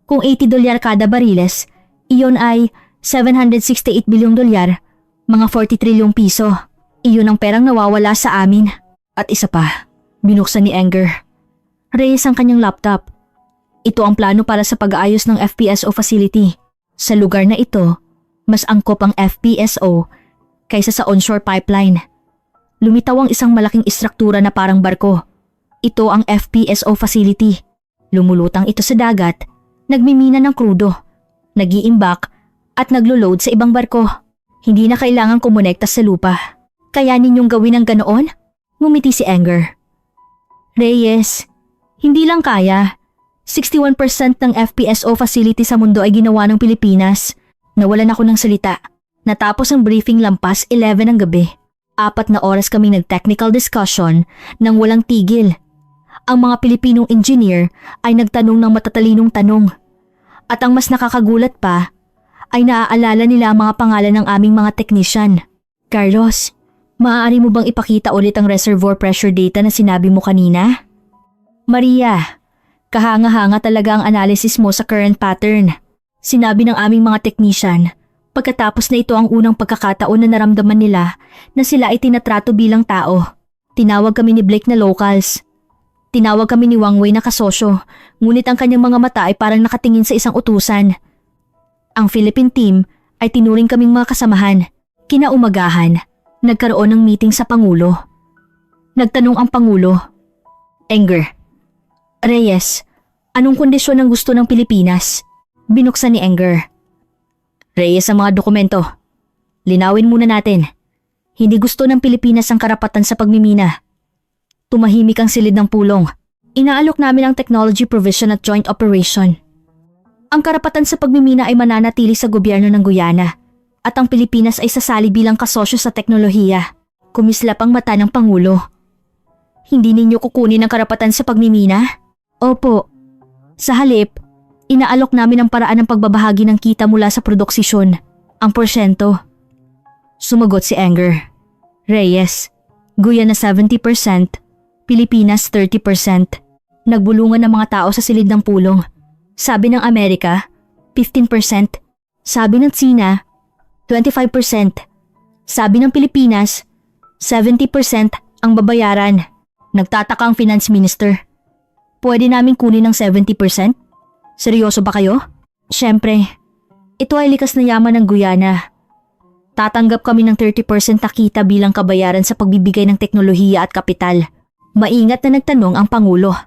Speaker 1: Kung $80 kada bariles, iyon ay $768 bilyong, mga 40 trilyong piso. Iyon ang perang nawawala sa amin. At isa pa, binuksan ni Enger. Reyes ang kanyang laptop. Ito ang plano para sa pag-aayos ng FPSO facility. Sa lugar na ito, mas angkop ang FPSO kaysa sa onshore pipeline. Lumitaw ang isang malaking istruktura na parang barko. Ito ang FPSO facility. Lumulutang ito sa dagat, nagmimina ng krudo, nag-iimbak at naglo-load sa ibang barko. Hindi na kailangang kumonekta sa lupa. Kaya ninyong gawin ang ganoon? Ngumiti si Enger. Reyes, hindi lang kaya. 61% ng FPSO facility sa mundo ay ginawa ng Pilipinas. Nawalan ako ng salita. Natapos ang briefing lampas 11 ng gabi. 4 na oras kaming nag-technical discussion nang walang tigil. Ang mga Pilipinong engineer ay nagtanong ng matatalinong tanong. At ang mas nakakagulat pa, ay naaalala nila ang mga pangalan ng aming mga technician. Carlos, maaari mo bang ipakita ulit ang reservoir pressure data na sinabi mo kanina? Maria, kahanga-hanga talaga ang analysis mo sa current pattern. Sinabi ng aming mga technician, pagkatapos na ito ang unang pagkakataon na naramdaman nila na sila ay tinatrato bilang tao. Tinawag kami ni Blake na locals. Tinawag kami ni Wang Wei na kasosyo, ngunit ang kanyang mga mata ay parang nakatingin sa isang utusan. Ang Philippine team ay tinuring kaming mga kasamahan. Kinaumagahan, nagkaroon ng meeting sa Pangulo. Nagtanong ang Pangulo, Enger, Reyes, anong kondisyon ang gusto ng Pilipinas? Binuksan ni Enger. Reyes ang mga dokumento. Linawin muna natin. Hindi gusto ng Pilipinas ang karapatan sa pagmimina. Tumahimik ang silid ng pulong. Inaalok namin ang technology provision at joint operation. Ang karapatan sa pagmimina ay mananatili sa gobyerno ng Guyana at ang Pilipinas ay sasali bilang kasosyo sa teknolohiya. Kumislap ang mata ng Pangulo. Hindi ninyo kukunin ang karapatan sa pagmimina? Opo. Sa halip, inaalok namin ang paraan ng pagbabahagi ng kita mula sa produksisyon, ang porsyento. Sumagot si Enger. Reyes, Guyana 70%, Pilipinas 30%. Nagbulungan ng mga tao sa silid ng pulong. Sabi ng Amerika, 15%. Sabi ng Tsina, 25%. Sabi ng Pilipinas, 70% ang babayaran. Nagtataka ang Finance Minister. Pwede namin kunin ng 70%? Seryoso ba kayo? Siyempre, ito ay likas na yaman ng Guyana. Tatanggap kami ng 30% na kita bilang kabayaran sa pagbibigay ng teknolohiya at kapital. Maingat na nagtanong ang Pangulo.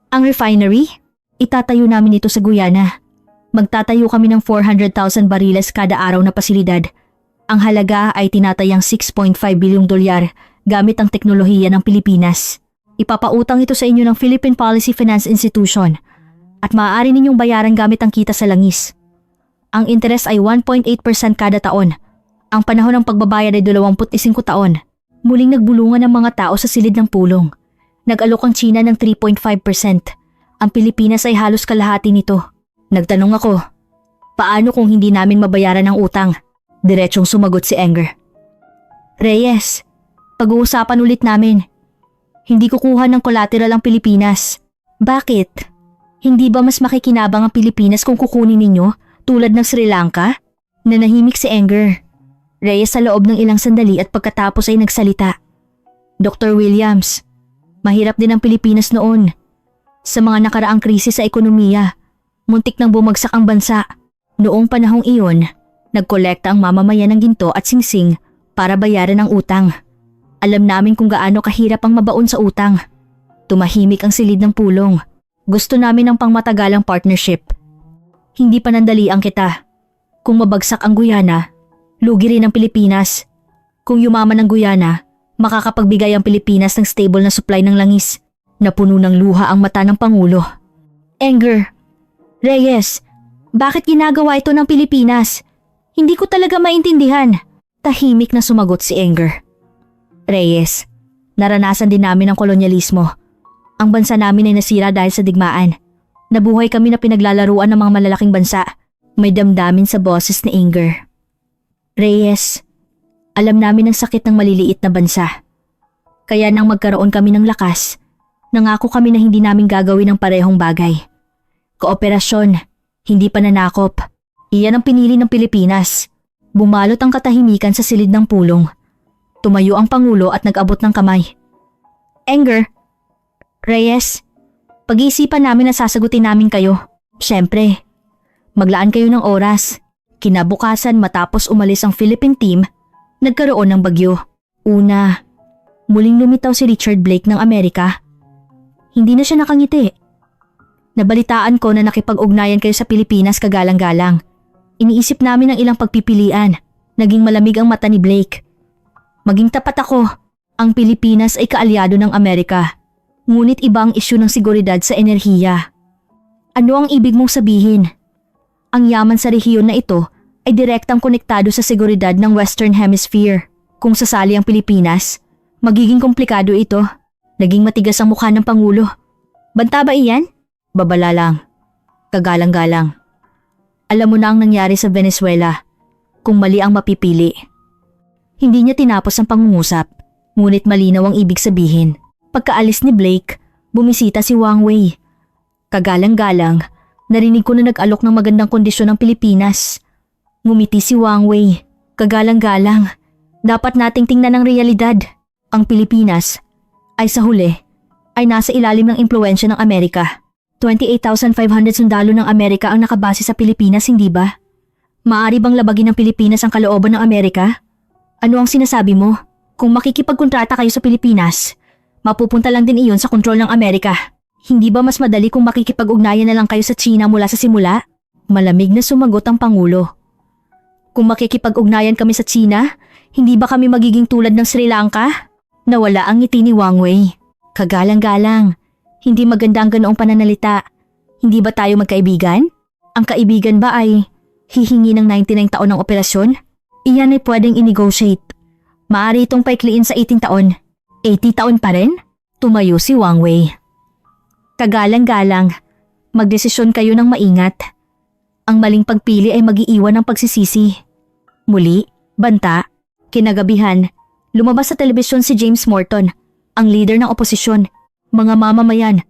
Speaker 1: Ang refinery? Itatayo namin ito sa Guyana. Magtatayo kami ng 400,000 bariles kada araw na pasilidad. Ang halaga ay tinatayang $6.5 bilyong gamit ang teknolohiya ng Pilipinas. Ipapautang ito sa inyo ng Philippine Policy Finance Institution at maaari ninyong bayaran gamit ang kita sa langis. Ang interes ay 1.8% kada taon. Ang panahon ng pagbabayad ay 25 taon. Muling nagbulungan ng mga tao sa silid ng pulong. Nag-alok ang China ng 3.5%. Ang Pilipinas ay halos kalahati nito. Nagtanong ako, paano kung hindi namin mabayaran ang utang? Diretsong sumagot si Enger. Reyes, pag-uusapan ulit namin. Hindi kukuha ng collateral ang Pilipinas. Bakit? Hindi ba mas makikinabang ang Pilipinas kung kukunin ninyo tulad ng Sri Lanka? Nanahimik si Enger. Reyes sa loob ng ilang sandali at pagkatapos ay nagsalita. Dr. Williams, mahirap din ang Pilipinas noon. Sa mga nakaraang krisis sa ekonomiya, muntik nang bumagsak ang bansa. Noong panahong iyon, nagkolekta ang mamamayan ng ginto at singsing para bayaran ang utang. Alam namin kung gaano kahirap ang mabaon sa utang. Tumahimik ang silid ng pulong. Gusto namin ng pangmatagalang partnership. Hindi panandalian kita. Kung mabagsak ang Guyana, lugi rin ang Pilipinas. Kung yumaman ang Guyana, makakapagbigay ang Pilipinas ng stable na supply ng langis. Napuno ng luha ang mata ng Pangulo. Anger. Reyes, bakit ginagawa ito ng Pilipinas? Hindi ko talaga maintindihan. Tahimik na sumagot si Anger. Reyes, naranasan din namin ang kolonyalismo. Ang bansa namin ay nasira dahil sa digmaan. Nabuhay kami na pinaglalaruan ng mga malalaking bansa. May damdamin sa boses ni Anger. Reyes, alam namin ang sakit ng maliliit na bansa. Kaya nang magkaroon kami ng lakas, nangako kami na hindi namin gagawin ang parehong bagay. Kooperasyon, hindi pananakop. Iyan ang pinili ng Pilipinas. Bumalot ang katahimikan sa silid ng pulong. Tumayo ang Pangulo at nag-abot ng kamay. Anger, Reyes, pag-iisipan namin na sasagutin namin kayo. Siyempre, maglaan kayo ng oras. Kinabukasan matapos umalis ang Philippine team, nagkaroon ng bagyo. Una, muling lumitaw si Richard Blake ng Amerika. Hindi na siya nakangiti. Nabalitaan ko na nakipag-ugnayan kayo sa Pilipinas kagalang-galang. Iniisip namin ang ilang pagpipilian. Naging malamig ang mata ni Blake. Maging tapat ako, ang Pilipinas ay kaalyado ng Amerika. Ngunit iba ang isyu ng seguridad sa enerhiya. Ano ang ibig mong sabihin? Ang yaman sa rehiyon na ito ay direktang konektado sa seguridad ng Western Hemisphere. Kung sasali ang Pilipinas, magiging komplikado ito. Naging matigas ang mukha ng Pangulo. Banta ba iyan? Babala lang. Kagalang-galang. Alam mo na ang nangyari sa Venezuela kung mali ang mapipili. Hindi niya tinapos ang pangungusap, ngunit malinaw ang ibig sabihin. Pagkaalis ni Blake, bumisita si Wang Wei. Kagalang-galang, narinig ko na nag-alok ng magandang kondisyon ng Pilipinas. Ngumiti si Wang Wei. Kagalang-galang, dapat nating tingnan ang realidad. Ang Pilipinas ay sa huli ay nasa ilalim ng impluwensya ng Amerika. 28,500 sundalo ng Amerika ang nakabase sa Pilipinas, hindi ba? Maaari bang labagin ng Pilipinas ang kalooban ng Amerika? Ano ang sinasabi mo? Kung makikipagkontrata kayo sa Pilipinas, mapupunta lang din iyon sa kontrol ng Amerika. Hindi ba mas madali kung makikipag-ugnayan na lang kayo sa China mula sa simula? Malamig na sumagot ang Pangulo. Kung makikipag-ugnayan kami sa China, hindi ba kami magiging tulad ng Sri Lanka? Nawala ang ngiti ni Wang Wei. Kagalang-galang, hindi maganda ang ganoong pananalita. Hindi ba tayo magkaibigan? Ang kaibigan ba ay hihingi ng 99 taon ng operasyon? Iyan ay pwedeng i-negotiate. Maaari itong paikliin sa 18 taon. 80 taon pa rin? Tumayo si Wang Wei. Kagalang-galang, magdesisyon kayo ng maingat. Ang maling pagpili ay mag-iiwan ng pagsisisi. Muli, banta, kinagabihan, lumabas sa telebisyon si James Morton, ang leader ng oposisyon. Mga mamamayan,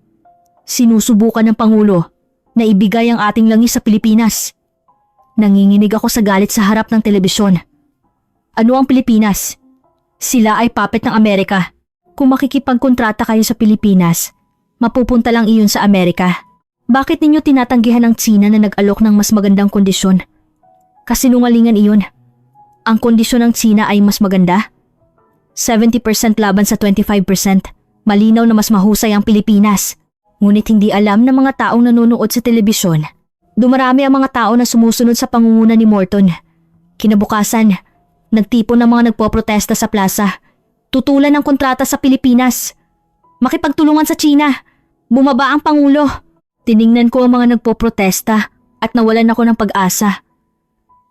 Speaker 1: sinusubukan ng Pangulo na ibigay ang ating langis sa Pilipinas. Nanginginig ako sa galit sa harap ng telebisyon. Ano ang Pilipinas? Sila ay puppet ng Amerika. Kung makikipagkontrata kayo sa Pilipinas, mapupunta lang iyon sa Amerika. Bakit ninyo tinatanggihan ng China na nag-alok ng mas magandang kondisyon? Kasinungalingan iyon. Ang kondisyon ng China ay mas maganda. 70% laban sa 25%. Malinaw na mas mahusay ang Pilipinas. Ngunit hindi alam ng mga taong nanonood sa telebisyon. Dumarami ang mga tao na sumusunod sa pangunguna ni Morton. Kinabukasan, nagtipon ng mga nagpoprotesta sa plaza. Tutulan ng kontrata sa Pilipinas. Makipagtulungan sa China. Bumaba ang Pangulo. Tiningnan ko ang mga nagpoprotesta at nawalan ako ng pag-asa.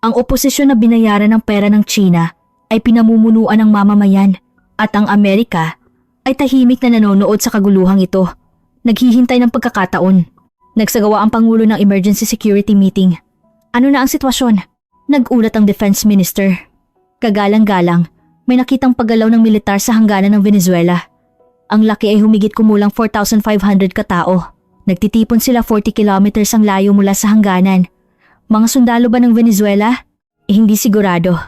Speaker 1: Ang oposisyon na binayaran ng pera ng China ay pinamumunuan ng mamamayan at ang Amerika ay tahimik na nanonood sa kaguluhang ito. Naghihintay ng pagkakataon. Nagsagawa ang Pangulo ng emergency security meeting. Ano na ang sitwasyon? Nag-ulat ang defense minister. Kagalang-galang, may nakitang paggalaw ng militar sa hangganan ng Venezuela. Ang laki ay humigit kumulang 4,500 katao. Nagtitipon sila 40 kilometers ang layo mula sa hangganan. Mga sundalo ba ng Venezuela? Hindi sigurado.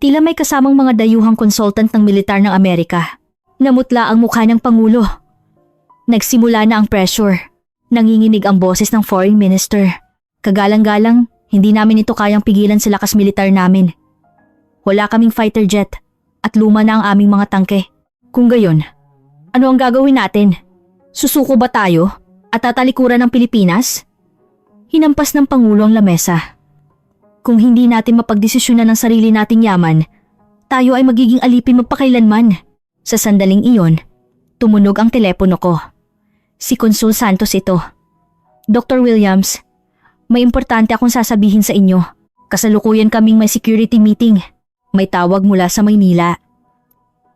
Speaker 1: Tila may kasamang mga dayuhang consultant ng militar ng Amerika. Namutla ang mukha ng Pangulo. Nagsimula na ang pressure. Nanginginig ang boses ng foreign minister. Kagalang-galang, hindi namin ito kayang pigilan sa lakas militar namin. Wala kaming fighter jet at luma na ang aming mga tangke. Kung gayon, ano ang gagawin natin? Susuko ba tayo? at tatalikuran ng Pilipinas? Hinampas ng Pangulo ang lamesa. Kung hindi natin mapagdesisyonan ng sarili nating yaman, tayo ay magiging alipin magpakailanman. Sa sandaling iyon, tumunog ang telepono ko. Si Consul Santos ito. Dr. Williams, may importante akong sasabihin sa inyo. Kasalukuyan kaming may security meeting. May tawag mula sa Maynila.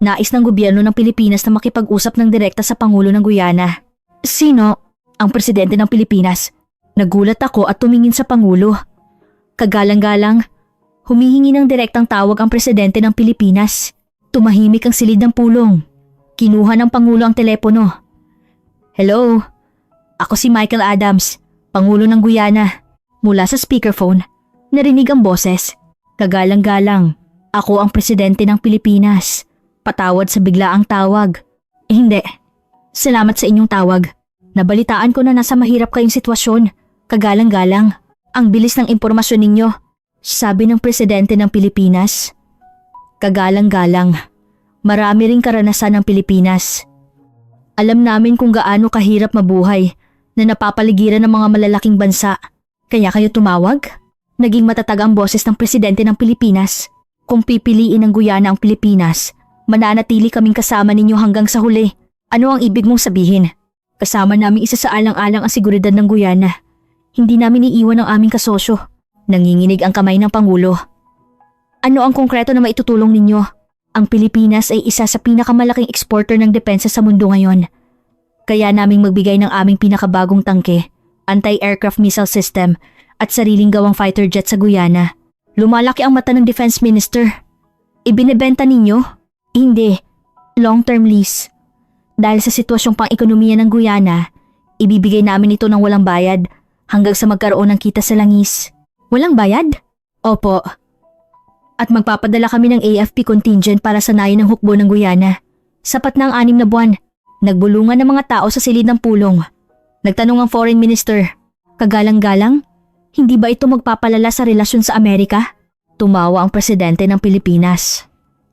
Speaker 1: Nais ng gobyerno ng Pilipinas na makipag-usap ng direkta sa Pangulo ng Guyana. Sino? Ang presidente ng Pilipinas. Nagulat ako at tumingin sa Pangulo. Kagalang-galang, humihingi ng direktang tawag ang presidente ng Pilipinas. Tumahimik ang silid ng pulong. Kinuha ng Pangulo ang telepono. Hello? Ako si Michael Adams, Pangulo ng Guyana. Mula sa speakerphone, narinig ang boses. Kagalang-galang, ako ang presidente ng Pilipinas. Patawad sa biglaang tawag. Hindi. Salamat sa inyong tawag. Nabalitaan ko na nasa mahirap kayong sitwasyon. Kagalang-galang, ang bilis ng impormasyon ninyo. Sabi ng presidente ng Pilipinas. Kagalang-galang, marami ring karanasan ng Pilipinas. Alam namin kung gaano kahirap mabuhay na napapaligiran ng mga malalaking bansa. Kaya kayo tumawag? Naging matatag ang boses ng presidente ng Pilipinas. Kung pipiliin ng Guyana ang Pilipinas, mananatili kaming kasama ninyo hanggang sa huli. Ano ang ibig mong sabihin? Kasama namin isa sa alang-alang ang seguridad ng Guyana. Hindi namin iiwan ang aming kasosyo. Nanginginig ang kamay ng Pangulo. Ano ang konkreto na maitutulong ninyo? Ang Pilipinas ay isa sa pinakamalaking exporter ng depensa sa mundo ngayon. Kaya naming magbigay ng aming pinakabagong tangke, anti-aircraft missile system at sariling gawang fighter jet sa Guyana. Lumalaki ang mata ng Defense Minister. Ibinebenta ninyo? Hindi. Long-term lease. Dahil sa sitwasyong pang-ekonomiya ng Guyana, ibibigay namin ito ng walang bayad hanggang sa magkaroon ng kita sa langis. Walang bayad? Opo. At magpapadala kami ng AFP contingent para sanayin ang hukbo ng Guyana. Sapat na ang 6 na buwan. Nagbulungan ng mga tao sa silid ng pulong. Nagtanong ang foreign minister. Kagalang-galang, hindi ba ito magpapalala sa relasyon sa Amerika? Tumawa ang presidente ng Pilipinas.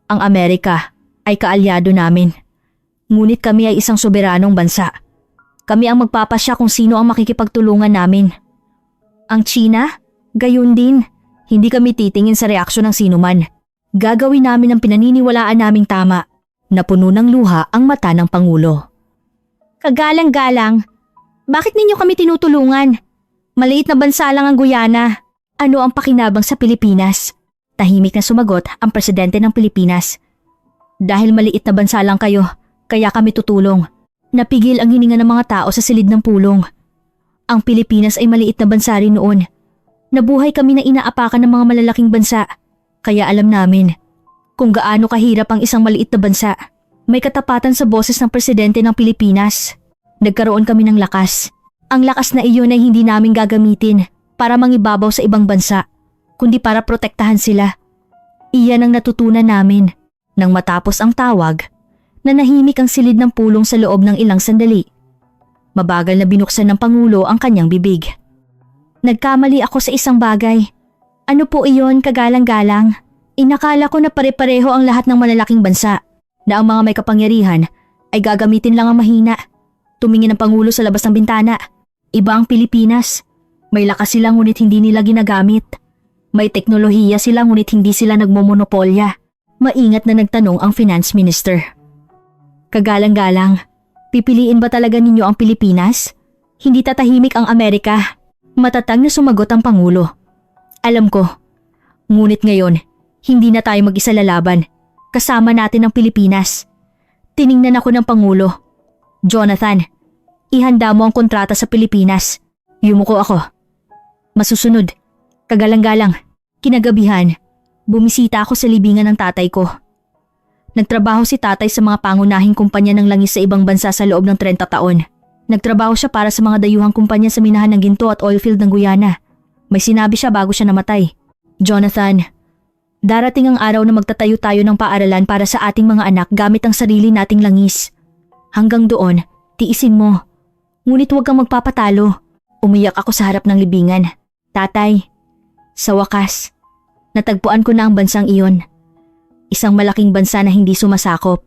Speaker 1: Ang Amerika ay kaalyado namin. Ngunit kami ay isang soberanong bansa. Kami ang magpapasya kung sino ang makikipagtulungan namin. Ang China? Gayon din. Hindi kami titingin sa reaksyon ng sinuman. Gagawin namin ang pinaniniwalaan naming tama. Napuno ng luha ang mata ng Pangulo. Kagalang-galang, bakit ninyo kami tinutulungan? Maliit na bansa lang ang Guyana. Ano ang pakinabang sa Pilipinas? Tahimik na sumagot ang presidente ng Pilipinas. Dahil maliit na bansa lang kayo, kaya kami tutulong. Napigil ang hininga ng mga tao sa silid ng pulong. Ang Pilipinas ay maliit na bansa rin noon. Nabuhay kami na inaapakan ng mga malalaking bansa. Kaya alam namin kung gaano kahirap ang isang maliit na bansa. May katapatan sa boses ng presidente ng Pilipinas. Nagkaroon kami ng lakas. Ang lakas na iyon ay hindi namin gagamitin para mangibabaw sa ibang bansa, kundi para protektahan sila. Iyan ang natutunan namin. Nang matapos ang tawag, nanahimik ang silid ng pulong sa loob ng ilang sandali. Mabagal na binuksan ng Pangulo ang kanyang bibig. Nagkamali ako sa isang bagay. Ano po iyon, kagalang-galang? Inakala ko na pare-pareho ang lahat ng malalaking bansa, na ang mga may kapangyarihan ay gagamitin lang ang mahina. Tumingin ang Pangulo sa labas ng bintana. Iba ang Pilipinas. May lakas sila ngunit hindi nila ginagamit. May teknolohiya sila ngunit hindi sila nagmomonopolya. Maingat na nagtanong ang Finance Minister. Kagalang-galang, pipiliin ba talaga ninyo ang Pilipinas? Hindi tatahimik ang Amerika. Matatag na sumagot ang Pangulo. Alam ko. Ngunit ngayon, hindi na tayo mag-isa lalaban. Kasama natin ang Pilipinas. Tiningnan ako ng Pangulo. Jonathan, ihanda mo ang kontrata sa Pilipinas. Yumuko ako. Masusunod, kagalang-galang, kinagabihan, bumisita ako sa libingan ng tatay ko. Nagtrabaho si tatay sa mga pangunahing kumpanya ng langis sa ibang bansa sa loob ng 30 taon. Nagtrabaho siya para sa mga dayuhang kumpanya sa minahan ng ginto at oilfield ng Guyana. May sinabi siya bago siya namatay. Jonathan, darating ang araw na magtatayo tayo ng paaralan para sa ating mga anak gamit ang sarili nating langis. Hanggang doon, tiisin mo. Ngunit huwag kang magpapatalo. Umiyak ako sa harap ng libingan. Tatay, sa wakas, natagpuan ko na ang bansang iyon. Isang malaking bansa na hindi sumasakop.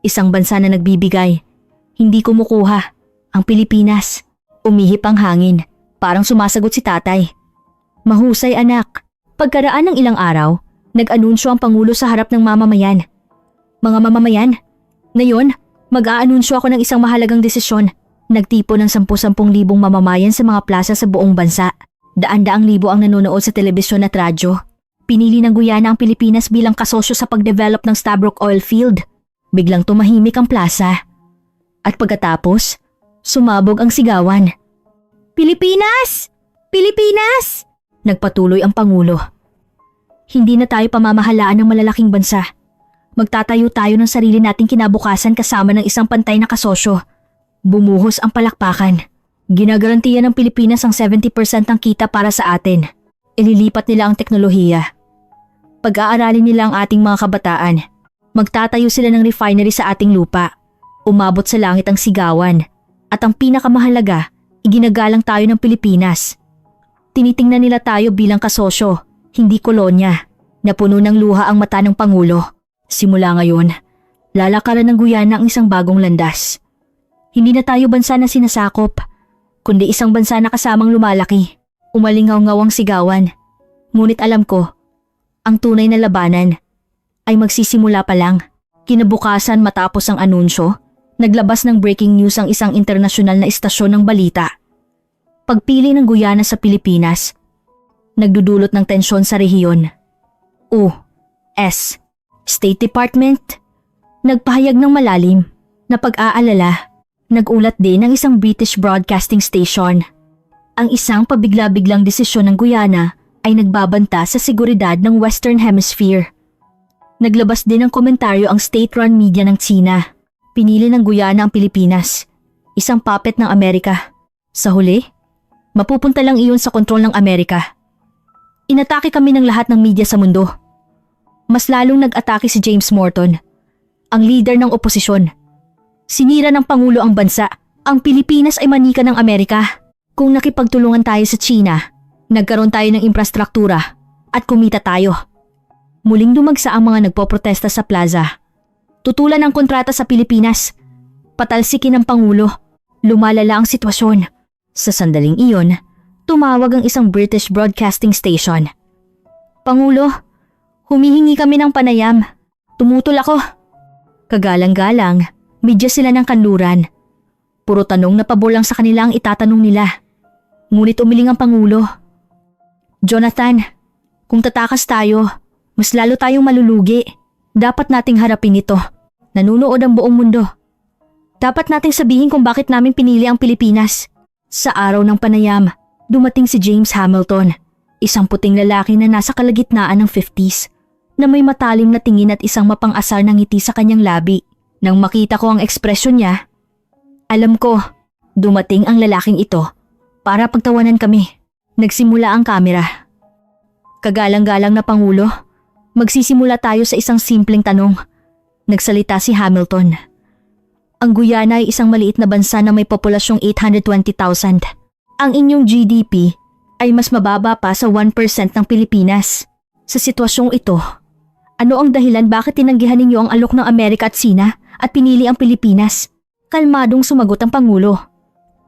Speaker 1: Isang bansa na nagbibigay, hindi kumukuha. Ang Pilipinas. Umihip ang hangin, parang sumasagot si tatay. Mahusay anak. Pagkaraan ng ilang araw, nag-anunsyo ang Pangulo sa harap ng mamamayan. Mga mamamayan, ngayon, mag-aanunsyo ako ng isang mahalagang desisyon. Nagtipo ng 10,000 mamamayan sa mga plaza sa buong bansa. Daan-daang libo ang nanonood sa telebisyon at radyo. Pinili ng Guyana ang Pilipinas bilang kasosyo sa pagdevelop ng Stabroek Oil Field. Biglang tumahimik ang plaza. At pagkatapos, sumabog ang sigawan. Pilipinas! Pilipinas! Nagpatuloy ang Pangulo. Hindi na tayo pamamahalaan ng malalaking bansa. Magtatayo tayo ng sarili nating kinabukasan kasama ng isang pantay na kasosyo. Bumuhos ang palakpakan. Ginagarantiya ng Pilipinas ang 70% ng kita para sa atin. Ililipat nila ang teknolohiya. Pag-aaralin nila ang ating mga kabataan. Magtatayo sila ng refinery sa ating lupa. Umabot sa langit ang sigawan. At ang pinakamahalaga, iginagalang tayo ng Pilipinas. Tinitingnan nila tayo bilang kasosyo, hindi kolonya. Napuno ng luha ang mata ng Pangulo. Simula ngayon, lalakaran ng Guyana ang isang bagong landas. Hindi na tayo bansa na sinasakop, kundi isang bansa na kasamang lumalaki. Umalingaw-ngaw ang sigawan. Ngunit alam ko, ang tunay na labanan ay magsisimula pa lang. Kinabukasan matapos ang anunsyo, naglabas ng breaking news ang isang internasyonal na istasyon ng balita. Pagpili ng Guyana sa Pilipinas, nagdudulot ng tensyon sa rehiyon. U.S. State Department, nagpahayag ng malalim na pag-aalala. Nagulat din ng isang British broadcasting station. Ang isang pabigla-biglang desisyon ng Guyana ay nagbabanta sa seguridad ng Western Hemisphere. Naglabas din ng komentaryo ang state-run media ng China. Pinili ng Guyana ang Pilipinas, isang puppet ng Amerika. Sa huli, mapupunta lang iyon sa kontrol ng Amerika. Inatake kami ng lahat ng media sa mundo. Mas lalong nag-atake si James Morton, ang leader ng oposisyon. Sinira ng Pangulo ang bansa. Ang Pilipinas ay manika ng Amerika. Kung nakipagtulungan tayo sa China, nagkaroon tayo ng infrastruktura at kumita tayo. Muling dumagsa ang mga nagpoprotesta sa plaza. Tutulan ang kontrata sa Pilipinas. Patalsikin ng Pangulo. Lumalala ang sitwasyon. Sa sandaling iyon, tumawag ang isang British broadcasting station. Pangulo, humihingi kami ng panayam. Tumutol ako. Kagalang-galang, media sila ng kanluran. Puro tanong na pabor lang sa kanila ang itatanong nila. Ngunit umiling ang Pangulo. Jonathan, kung tatakas tayo, mas lalo tayong malulugi. Dapat nating harapin ito. Nanunood ang buong mundo. Dapat nating sabihin kung bakit namin pinili ang Pilipinas. Sa araw ng panayam, dumating si James Hamilton, isang puting lalaki na nasa kalagitnaan ng 50s, na may matalim na tingin at isang mapang-asar na ngiti sa kanyang labi. Nang makita ko ang ekspresyon niya, alam ko, dumating ang lalaking ito para pagtawanan kami. Nagsimula ang kamera. Kagalang-galang na Pangulo, magsisimula tayo sa isang simpleng tanong. Nagsalita si Hamilton. Ang Guyana ay isang maliit na bansa na may populasyong 820,000. Ang inyong GDP ay mas mababa pa sa 1% ng Pilipinas. Sa sitwasyong ito, ano ang dahilan bakit tinanggihan ninyo ang alok ng Amerika at Sina at pinili ang Pilipinas? Kalmadong sumagot ang Pangulo.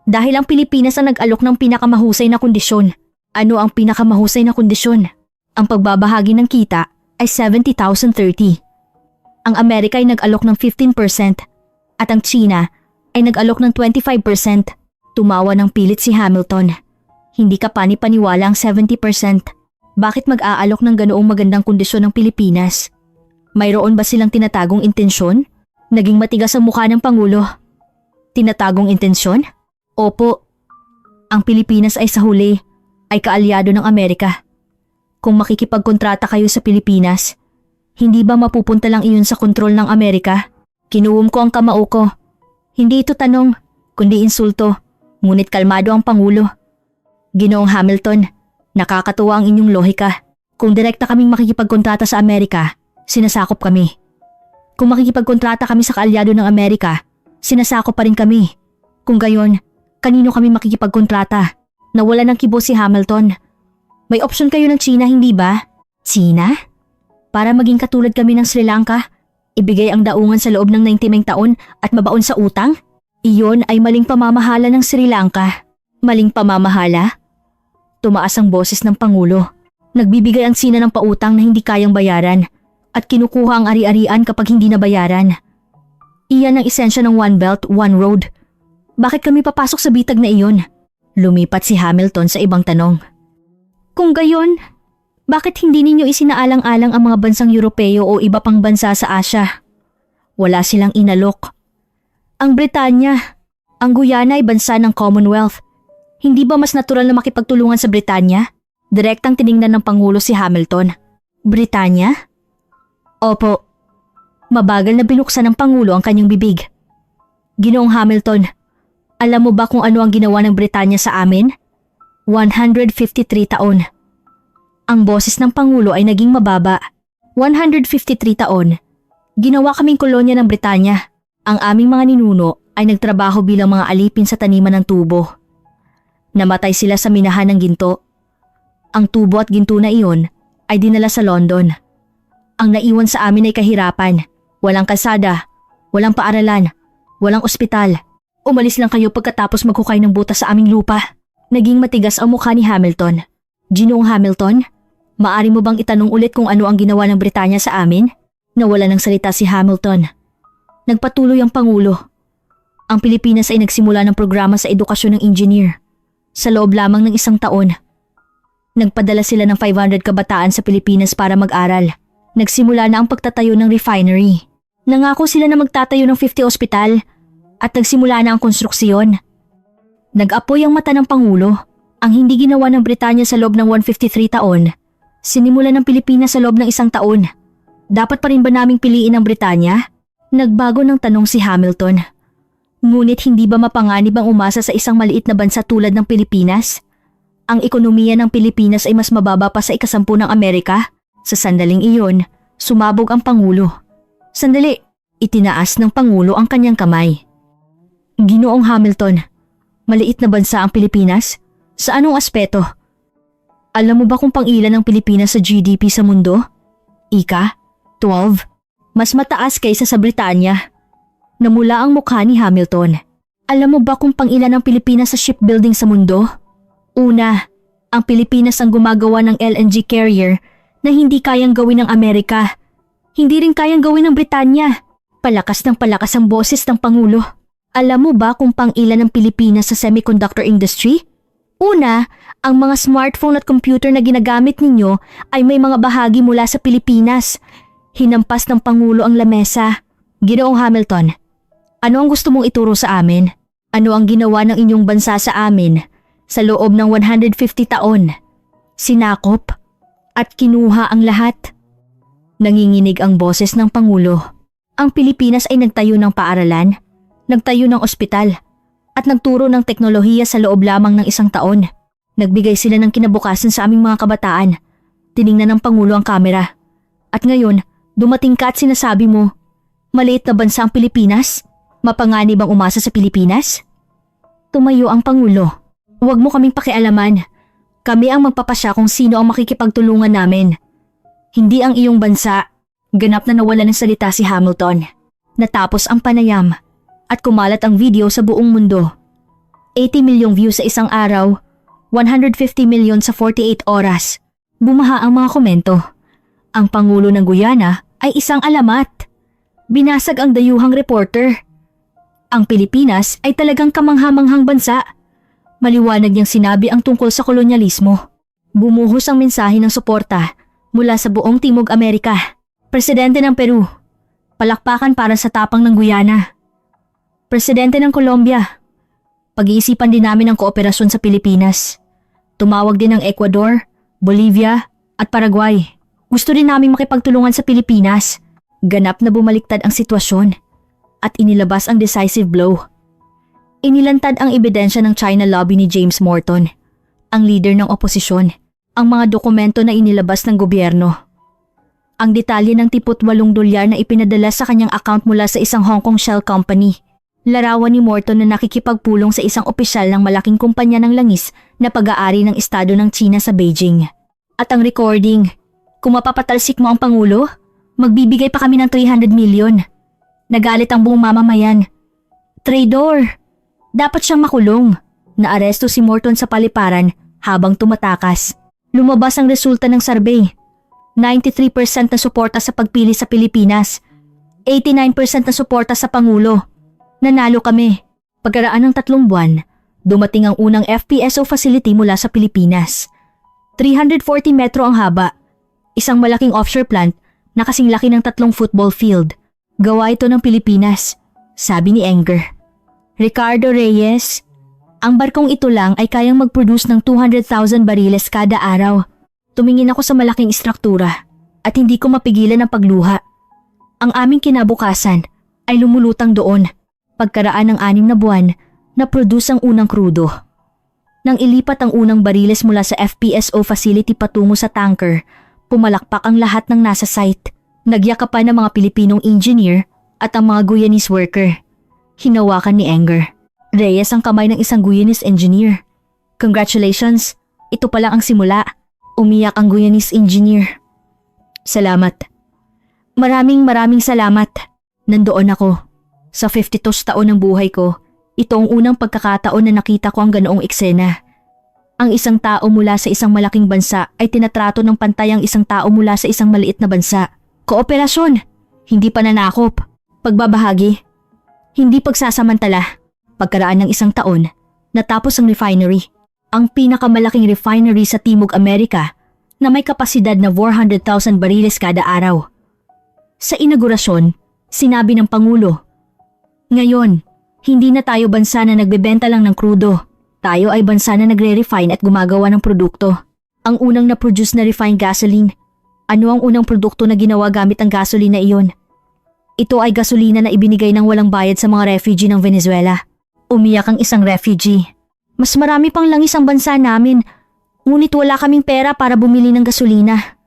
Speaker 1: Dahil ang Pilipinas ang nag-alok ng pinakamahusay na kondisyon. Ano ang pinakamahusay na kondisyon? Ang pagbabahagi ng kita ay 70,030. Ang Amerika ay nag-alok ng 15% at ang China ay nag-alok ng 25%. Tumawa ng pilit si Hamilton. Hindi ka pani-paniwala ang 70%. Bakit mag-aalok ng ganoong magandang kondisyon ng Pilipinas? Mayroon ba silang tinatagong intensyon? Naging matigas ang mukha ng Pangulo. Tinatagong intensyon? Opo. Ang Pilipinas ay sa huli ay kaalyado ng Amerika. Kung makikipagkontrata kayo sa Pilipinas, hindi ba mapupunta lang iyon sa kontrol ng Amerika? Kinuwom ko ang kamao ko. Hindi ito tanong, kundi insulto. Ngunit kalmado ang Pangulo. Ginoong Hamilton, nakakatuwa ang inyong lohika. Kung direkta kaming makikipagkontrata sa Amerika, sinasakop kami. Kung makikipagkontrata kami sa kaalyado ng Amerika, sinasakop pa rin kami. Kung gayon, kanino kami makikipagkontrata? Nawala ng kibo si Hamilton. May opsyon kayo ng China, hindi ba? China? Para maging katulad kami ng Sri Lanka, ibigay ang daungan sa loob ng 90 taon at mabaon sa utang? Iyon ay maling pamamahala ng Sri Lanka. Maling pamamahala? Tumaas ang boses ng Pangulo. Nagbibigay ang sina ng pautang na hindi kayang bayaran at kinukuha ang ari-arian kapag hindi nabayaran. Iyan ang esensya ng One Belt, One Road. Bakit kami papasok sa bitag na iyon? Lumipat si Hamilton sa ibang tanong. Kung gayon, bakit hindi ninyo isinaalang-alang ang mga bansang Europeo o iba pang bansa sa Asya? Wala silang inalok. Ang Britanya, ang Guyana ay bansa ng Commonwealth. Hindi ba mas natural na makipagtulungan sa Britanya? Direktang tiningnan ng Pangulo si Hamilton. Britanya? Opo. Mabagal na binuksan ng Pangulo ang kanyang bibig. Ginoong Hamilton, alam mo ba kung ano ang ginawa ng Britanya sa amin? 153 taon. Ang boses ng Pangulo ay naging mababa. 153 taon. Ginawa kaming kolonya ng Britanya. Ang aming mga ninuno ay nagtrabaho bilang mga alipin sa taniman ng tubo. Namatay sila sa minahan ng ginto. Ang tubo at ginto na iyon ay dinala sa London. Ang naiwan sa amin ay kahirapan. Walang kalsada, walang paaralan, walang ospital. Umalis lang kayo pagkatapos maghukay ng butas sa aming lupa. Naging matigas ang mukha ni Hamilton. Ginoong Hamilton, maari mo bang itanong ulit kung ano ang ginawa ng Britanya sa amin? Nawala ng salita si Hamilton. Nagpatuloy ang Pangulo. Ang Pilipinas ay nagsimula ng programa sa edukasyon ng engineer. Sa loob lamang ng isang taon, nagpadala sila ng 500 kabataan sa Pilipinas para mag-aral. Nagsimula na ang pagtatayo ng refinery. Nangako sila na magtatayo ng 50 ospital at nagsimula na ang konstruksyon. Nag-apoy ang mata ng Pangulo. Ang hindi ginawa ng Britanya sa loob ng 153 taon, sinimula ng Pilipinas sa loob ng isang taon. Dapat pa rin ba naming piliin ang Britanya? Nagbago ng tanong si Hamilton. Ngunit hindi ba mapanganib ang umasa sa isang maliit na bansa tulad ng Pilipinas? Ang ekonomiya ng Pilipinas ay mas mababa pa sa ikasampu ng Amerika. Sa sandaling iyon, sumabog ang Pangulo. Sandali, itinaas ng Pangulo ang kanyang kamay. Ginoong Hamilton, maliit na bansa ang Pilipinas? Sa anong aspeto? Alam mo ba kung pangilan ng Pilipinas sa GDP sa mundo? Ika, 12. Mas mataas kaysa sa Britanya. Namula ang mukha ni Hamilton. Alam mo ba kung pangilan ng Pilipinas sa shipbuilding sa mundo? Una, ang Pilipinas ang gumagawa ng LNG carrier na hindi kayang gawin ng Amerika. Hindi rin kayang gawin ng Britanya. Palakas ng palakas ang boses ng Pangulo. Alam mo ba kung pangilan ng Pilipinas sa semiconductor industry? Una, ang mga smartphone at computer na ginagamit ninyo ay may mga bahagi mula sa Pilipinas. Hinampas ng Pangulo ang lamesa. Ginoong Hamilton, ano ang gusto mong ituro sa amin? Ano ang ginawa ng inyong bansa sa amin sa loob ng 150 taon? Sinakop at kinuha ang lahat. Nanginginig ang boses ng Pangulo. Ang Pilipinas ay nagtayo ng paaralan, nagtayo ng ospital, at nagturo ng teknolohiya sa loob lamang ng isang taon. Nagbigay sila ng kinabukasan sa aming mga kabataan. Tiningnan ng Pangulo ang kamera. At ngayon, dumating ka at sinasabi mo, maliit na bansa ang Pilipinas? Mapanganib ang umasa sa Pilipinas? Tumayo ang Pangulo. Huwag mo kaming pakialaman. Kami ang magpapasya kung sino ang makikipagtulungan namin. Hindi ang iyong bansa. Ganap na nawala ng salita si Hamilton. Natapos ang panayam at kumalat ang video sa buong mundo. 80 milyong views sa isang araw, 150 milyon sa 48 oras. Bumaha ang mga komento. Ang Pangulo ng Guyana ay isang alamat. Binasag ang dayuhang reporter. Ang Pilipinas ay talagang kamanghamanghang bansa. Maliwanag niyang sinabi ang tungkol sa kolonyalismo. Bumuhos ang mensahe ng suporta mula sa buong Timog Amerika. Presidente ng Peru, palakpakan para sa tapang ng Guyana. Presidente ng Colombia, pag-iisipan din namin ang kooperasyon sa Pilipinas. Tumawag din ng Ecuador, Bolivia at Paraguay. Gusto rin namin makipagtulungan sa Pilipinas. Ganap na bumaliktad ang sitwasyon at inilabas ang decisive blow. Inilantad ang ebidensya ng China lobby ni James Morton, ang leader ng oposisyon, ang mga dokumento na inilabas ng gobyerno. Ang detalye ng $8 dolyar na ipinadala sa kanyang account mula sa isang Hong Kong shell company. Larawan ni Morton na nakikipagpulong sa isang opisyal ng malaking kumpanya ng langis na pag-aari ng estado ng China sa Beijing. At ang recording, kung mapapatalsik mo ang Pangulo, magbibigay pa kami ng 300 milyon. Nagalit ang buong mamamayan. Traidor! Dapat siyang makulong. Naaresto si Morton sa paliparan habang tumatakas. Lumabas ang resulta ng survey. 93% na suporta sa pagpili sa Pilipinas. 89% na suporta sa Pangulo. Nanalo kami. Pagkaraan ng 3 buwan, dumating ang unang FPSO facility mula sa Pilipinas. 340 metro ang haba. Isang malaking offshore plant na kasing laki ng 3 football field. Gawa ito ng Pilipinas, sabi ni Enger. Ricardo Reyes, ang barkong ito lang ay kayang mag-produce ng 200,000 bariles kada araw. Tumingin ako sa malaking istruktura at hindi ko mapigilan ang pagluha. Ang aming kinabukasan ay lumulutang doon. Pagkaraan ng 6 na buwan, na-produce ang unang krudo. Nang ilipat ang unang bariles mula sa FPSO facility patungo sa tanker, pumalakpak ang lahat ng nasa site. Nagyakapan ng mga Pilipinong engineer at ang mga Guyanese worker. Hinawakan ni Enger. Reyes ang kamay ng isang Guyanese engineer. Congratulations, ito pala ang simula. Umiyak ang Guyanese engineer. Salamat. Maraming salamat. Nandoon ako. Sa 52 taon ng buhay ko, ito ang unang pagkakataon na nakita ko ang ganoong eksena. Ang isang tao mula sa isang malaking bansa ay tinatrato ng pantay ang isang tao mula sa isang maliit na bansa. Kooperasyon, hindi pananakop. Pagbabahagi, hindi pagsasamantala. Pagkaraan ng 1 taon, natapos ang refinery. Ang pinakamalaking refinery sa Timog Amerika na may kapasidad na 400,000 bariles kada araw. Sa inaugurasyon, sinabi ng Pangulo, "Ngayon, hindi na tayo bansa na nagbebenta lang ng krudo. Tayo ay bansa na nagre-refine at gumagawa ng produkto. Ang unang na-produce na refined gasoline. Ano ang unang produkto na ginawa gamit ang gasolina iyon? Ito ay gasolina na ibinigay ng walang bayad sa mga refugee ng Venezuela." Umiyak ang isang refugee. "Mas marami pang langis ang bansa namin, ngunit wala kaming pera para bumili ng gasolina."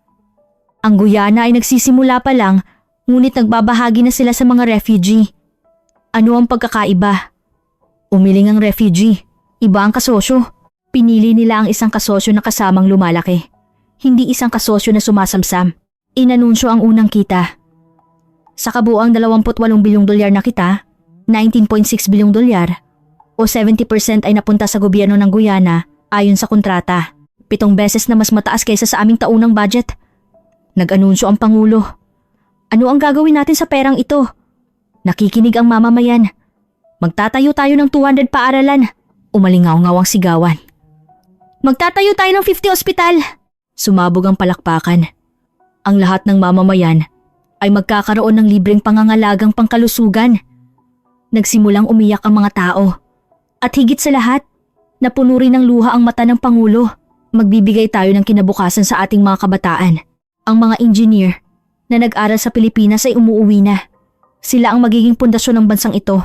Speaker 1: Ang Guyana ay nagsisimula pa lang, ngunit nagbabahagi na sila sa mga refugee. Ano ang pagkakaiba? Umiling ang refugee. Iba ang kasosyo. Pinili nila ang isang kasosyo na kasamang lumalaki. Hindi isang kasosyo na sumasamsam. Inanunsyo ang unang kita. Sa kabuang $28 bilyong na kita, $19.6 bilyong o 70% ay napunta sa gobyerno ng Guyana ayon sa kontrata. 7 beses na mas mataas kaysa sa aming taunang budget. Nag-anunsyo ang Pangulo. Ano ang gagawin natin sa perang ito? Nakikinig ang mamamayan. Magtatayo tayo ng 200 paaralan. Umalingaw-ngaw ang sigawan. Magtatayo tayo ng 50 ospital. Sumabog ang palakpakan. Ang lahat ng mamamayan ay magkakaroon ng libreng pangangalagang pangkalusugan. Nagsimulang umiyak ang mga tao. At higit sa lahat, napuno rin ng luha ang mata ng Pangulo. Magbibigay tayo ng kinabukasan sa ating mga kabataan. Ang mga engineer na nag-aral sa Pilipinas ay umuuwi na. Sila ang magiging pundasyon ng bansang ito.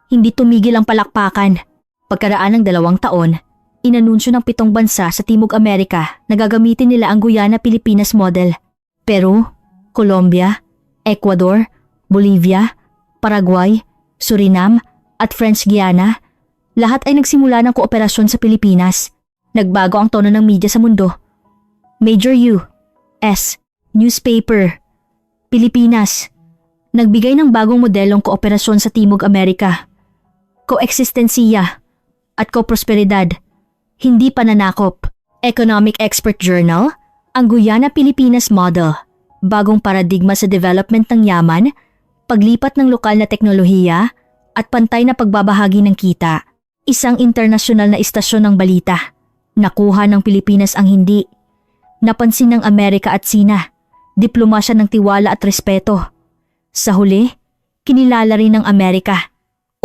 Speaker 1: Hindi tumigil ang palakpakan. Pagkaraan ng 2 taon, inanunsyo ng 7 bansa sa Timog Amerika na gagamitin nila ang Guyana-Pilipinas model. Peru, Colombia, Ecuador, Bolivia, Paraguay, Suriname at French Guiana. Lahat ay nagsimula ng kooperasyon sa Pilipinas. Nagbago ang tono ng media sa mundo. Major U.S. Newspaper. Pilipinas. Nagbigay ng bagong modelong kooperasyon sa Timog Amerika. Koeksistensiya at koprosperidad. Hindi pananakop. Economic Expert Journal, ang Guyana-Pilipinas Model. Bagong paradigma sa development ng yaman, paglipat ng lokal na teknolohiya at pantay na pagbabahagi ng kita. Isang internasyonal na istasyon ng balita. Nakuha ng Pilipinas ang hindi. Napansin ng Amerika at Sina. Diplomasya ng tiwala at respeto. Sa huli, kinilala rin ng Amerika.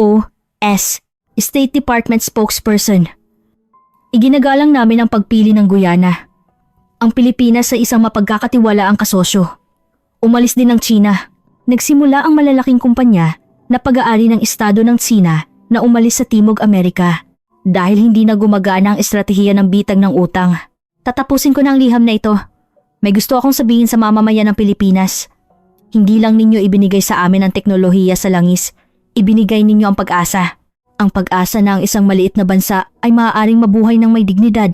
Speaker 1: O.S. State Department spokesperson. Iginagalang namin ang pagpili ng Guyana. Ang Pilipinas ay isang mapagkakatiwalaang kasosyo. Umalis din ang China. Nagsimula ang malalaking kumpanya na pag-aari ng estado ng China na umalis sa Timog Amerika dahil hindi na gumagana ang estratehiya ng bitag ng utang. Tatapusin ko na ang liham na ito. May gusto akong sabihin sa mamamayan ng Pilipinas. Hindi lang ninyo ibinigay sa amin ang teknolohiya sa langis, ibinigay ninyo ang pag-asa. Ang pag-asa na ang isang maliit na bansa ay maaaring mabuhay ng may dignidad.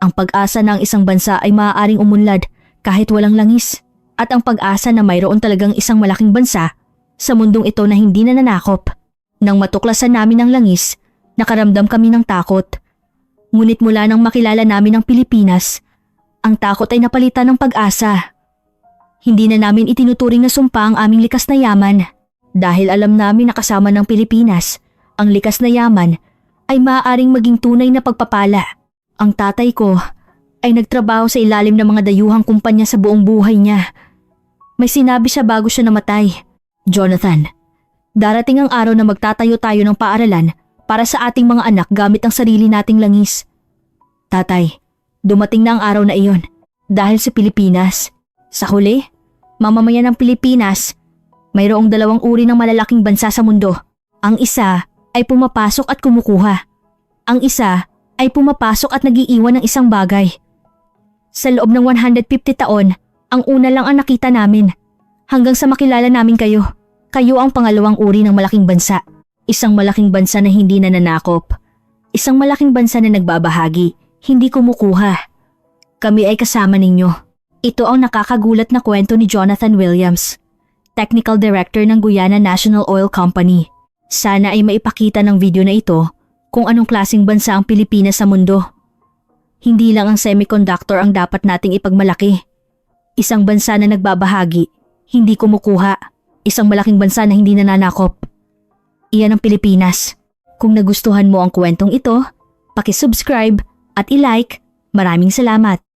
Speaker 1: Ang pag-asa na ang isang bansa ay maaaring umunlad kahit walang langis. At ang pag-asa na mayroon talagang isang malaking bansa sa mundong ito na hindi nananakop. Nang matuklasan namin ang langis, Nakaramdam kami ng takot. Ngunit mula nang makilala namin ang Pilipinas, ang takot ay napalitan ng pag-asa. Hindi na namin itinuturing na sumpa ang aming likas na yaman dahil alam namin na kasama ng Pilipinas, ang likas na yaman ay maaaring maging tunay na pagpapala. Ang tatay ko ay nagtrabaho sa ilalim ng mga dayuhang kumpanya sa buong buhay niya. May sinabi siya bago siya namatay. Jonathan, darating ang araw na magtatayo tayo ng paaralan para sa ating mga anak gamit ang sarili nating langis. Tatay, dumating na ang araw na iyon dahil sa Pilipinas. Sa huli, mamamayan ng Pilipinas, mayroong dalawang uri ng malalaking bansa sa mundo. Ang isa ay pumapasok at kumukuha. Ang isa ay pumapasok at nagiiwan ng isang bagay. Sa loob ng 150 taon, ang una lang ang nakita namin. Hanggang sa makilala namin kayo. Kayo ang pangalawang uri ng malaking bansa. Isang malaking bansa na hindi nananakop. Isang malaking bansa na nagbabahagi, hindi kumukuha. Kami ay kasama ninyo. Ito ang nakakagulat na kwento ni Jonathan Williams, Technical Director ng Guyana National Oil Company. Sana ay maipakita ng video na ito kung anong klaseng bansa ang Pilipinas sa mundo. Hindi lang ang semiconductor ang dapat nating ipagmalaki. Isang bansa na nagbabahagi, hindi kumukuha. Isang malaking bansa na hindi nananakop. Iyan ang Pilipinas. Kung nagustuhan mo ang kwentong ito, paki-subscribe at i-like. Maraming salamat.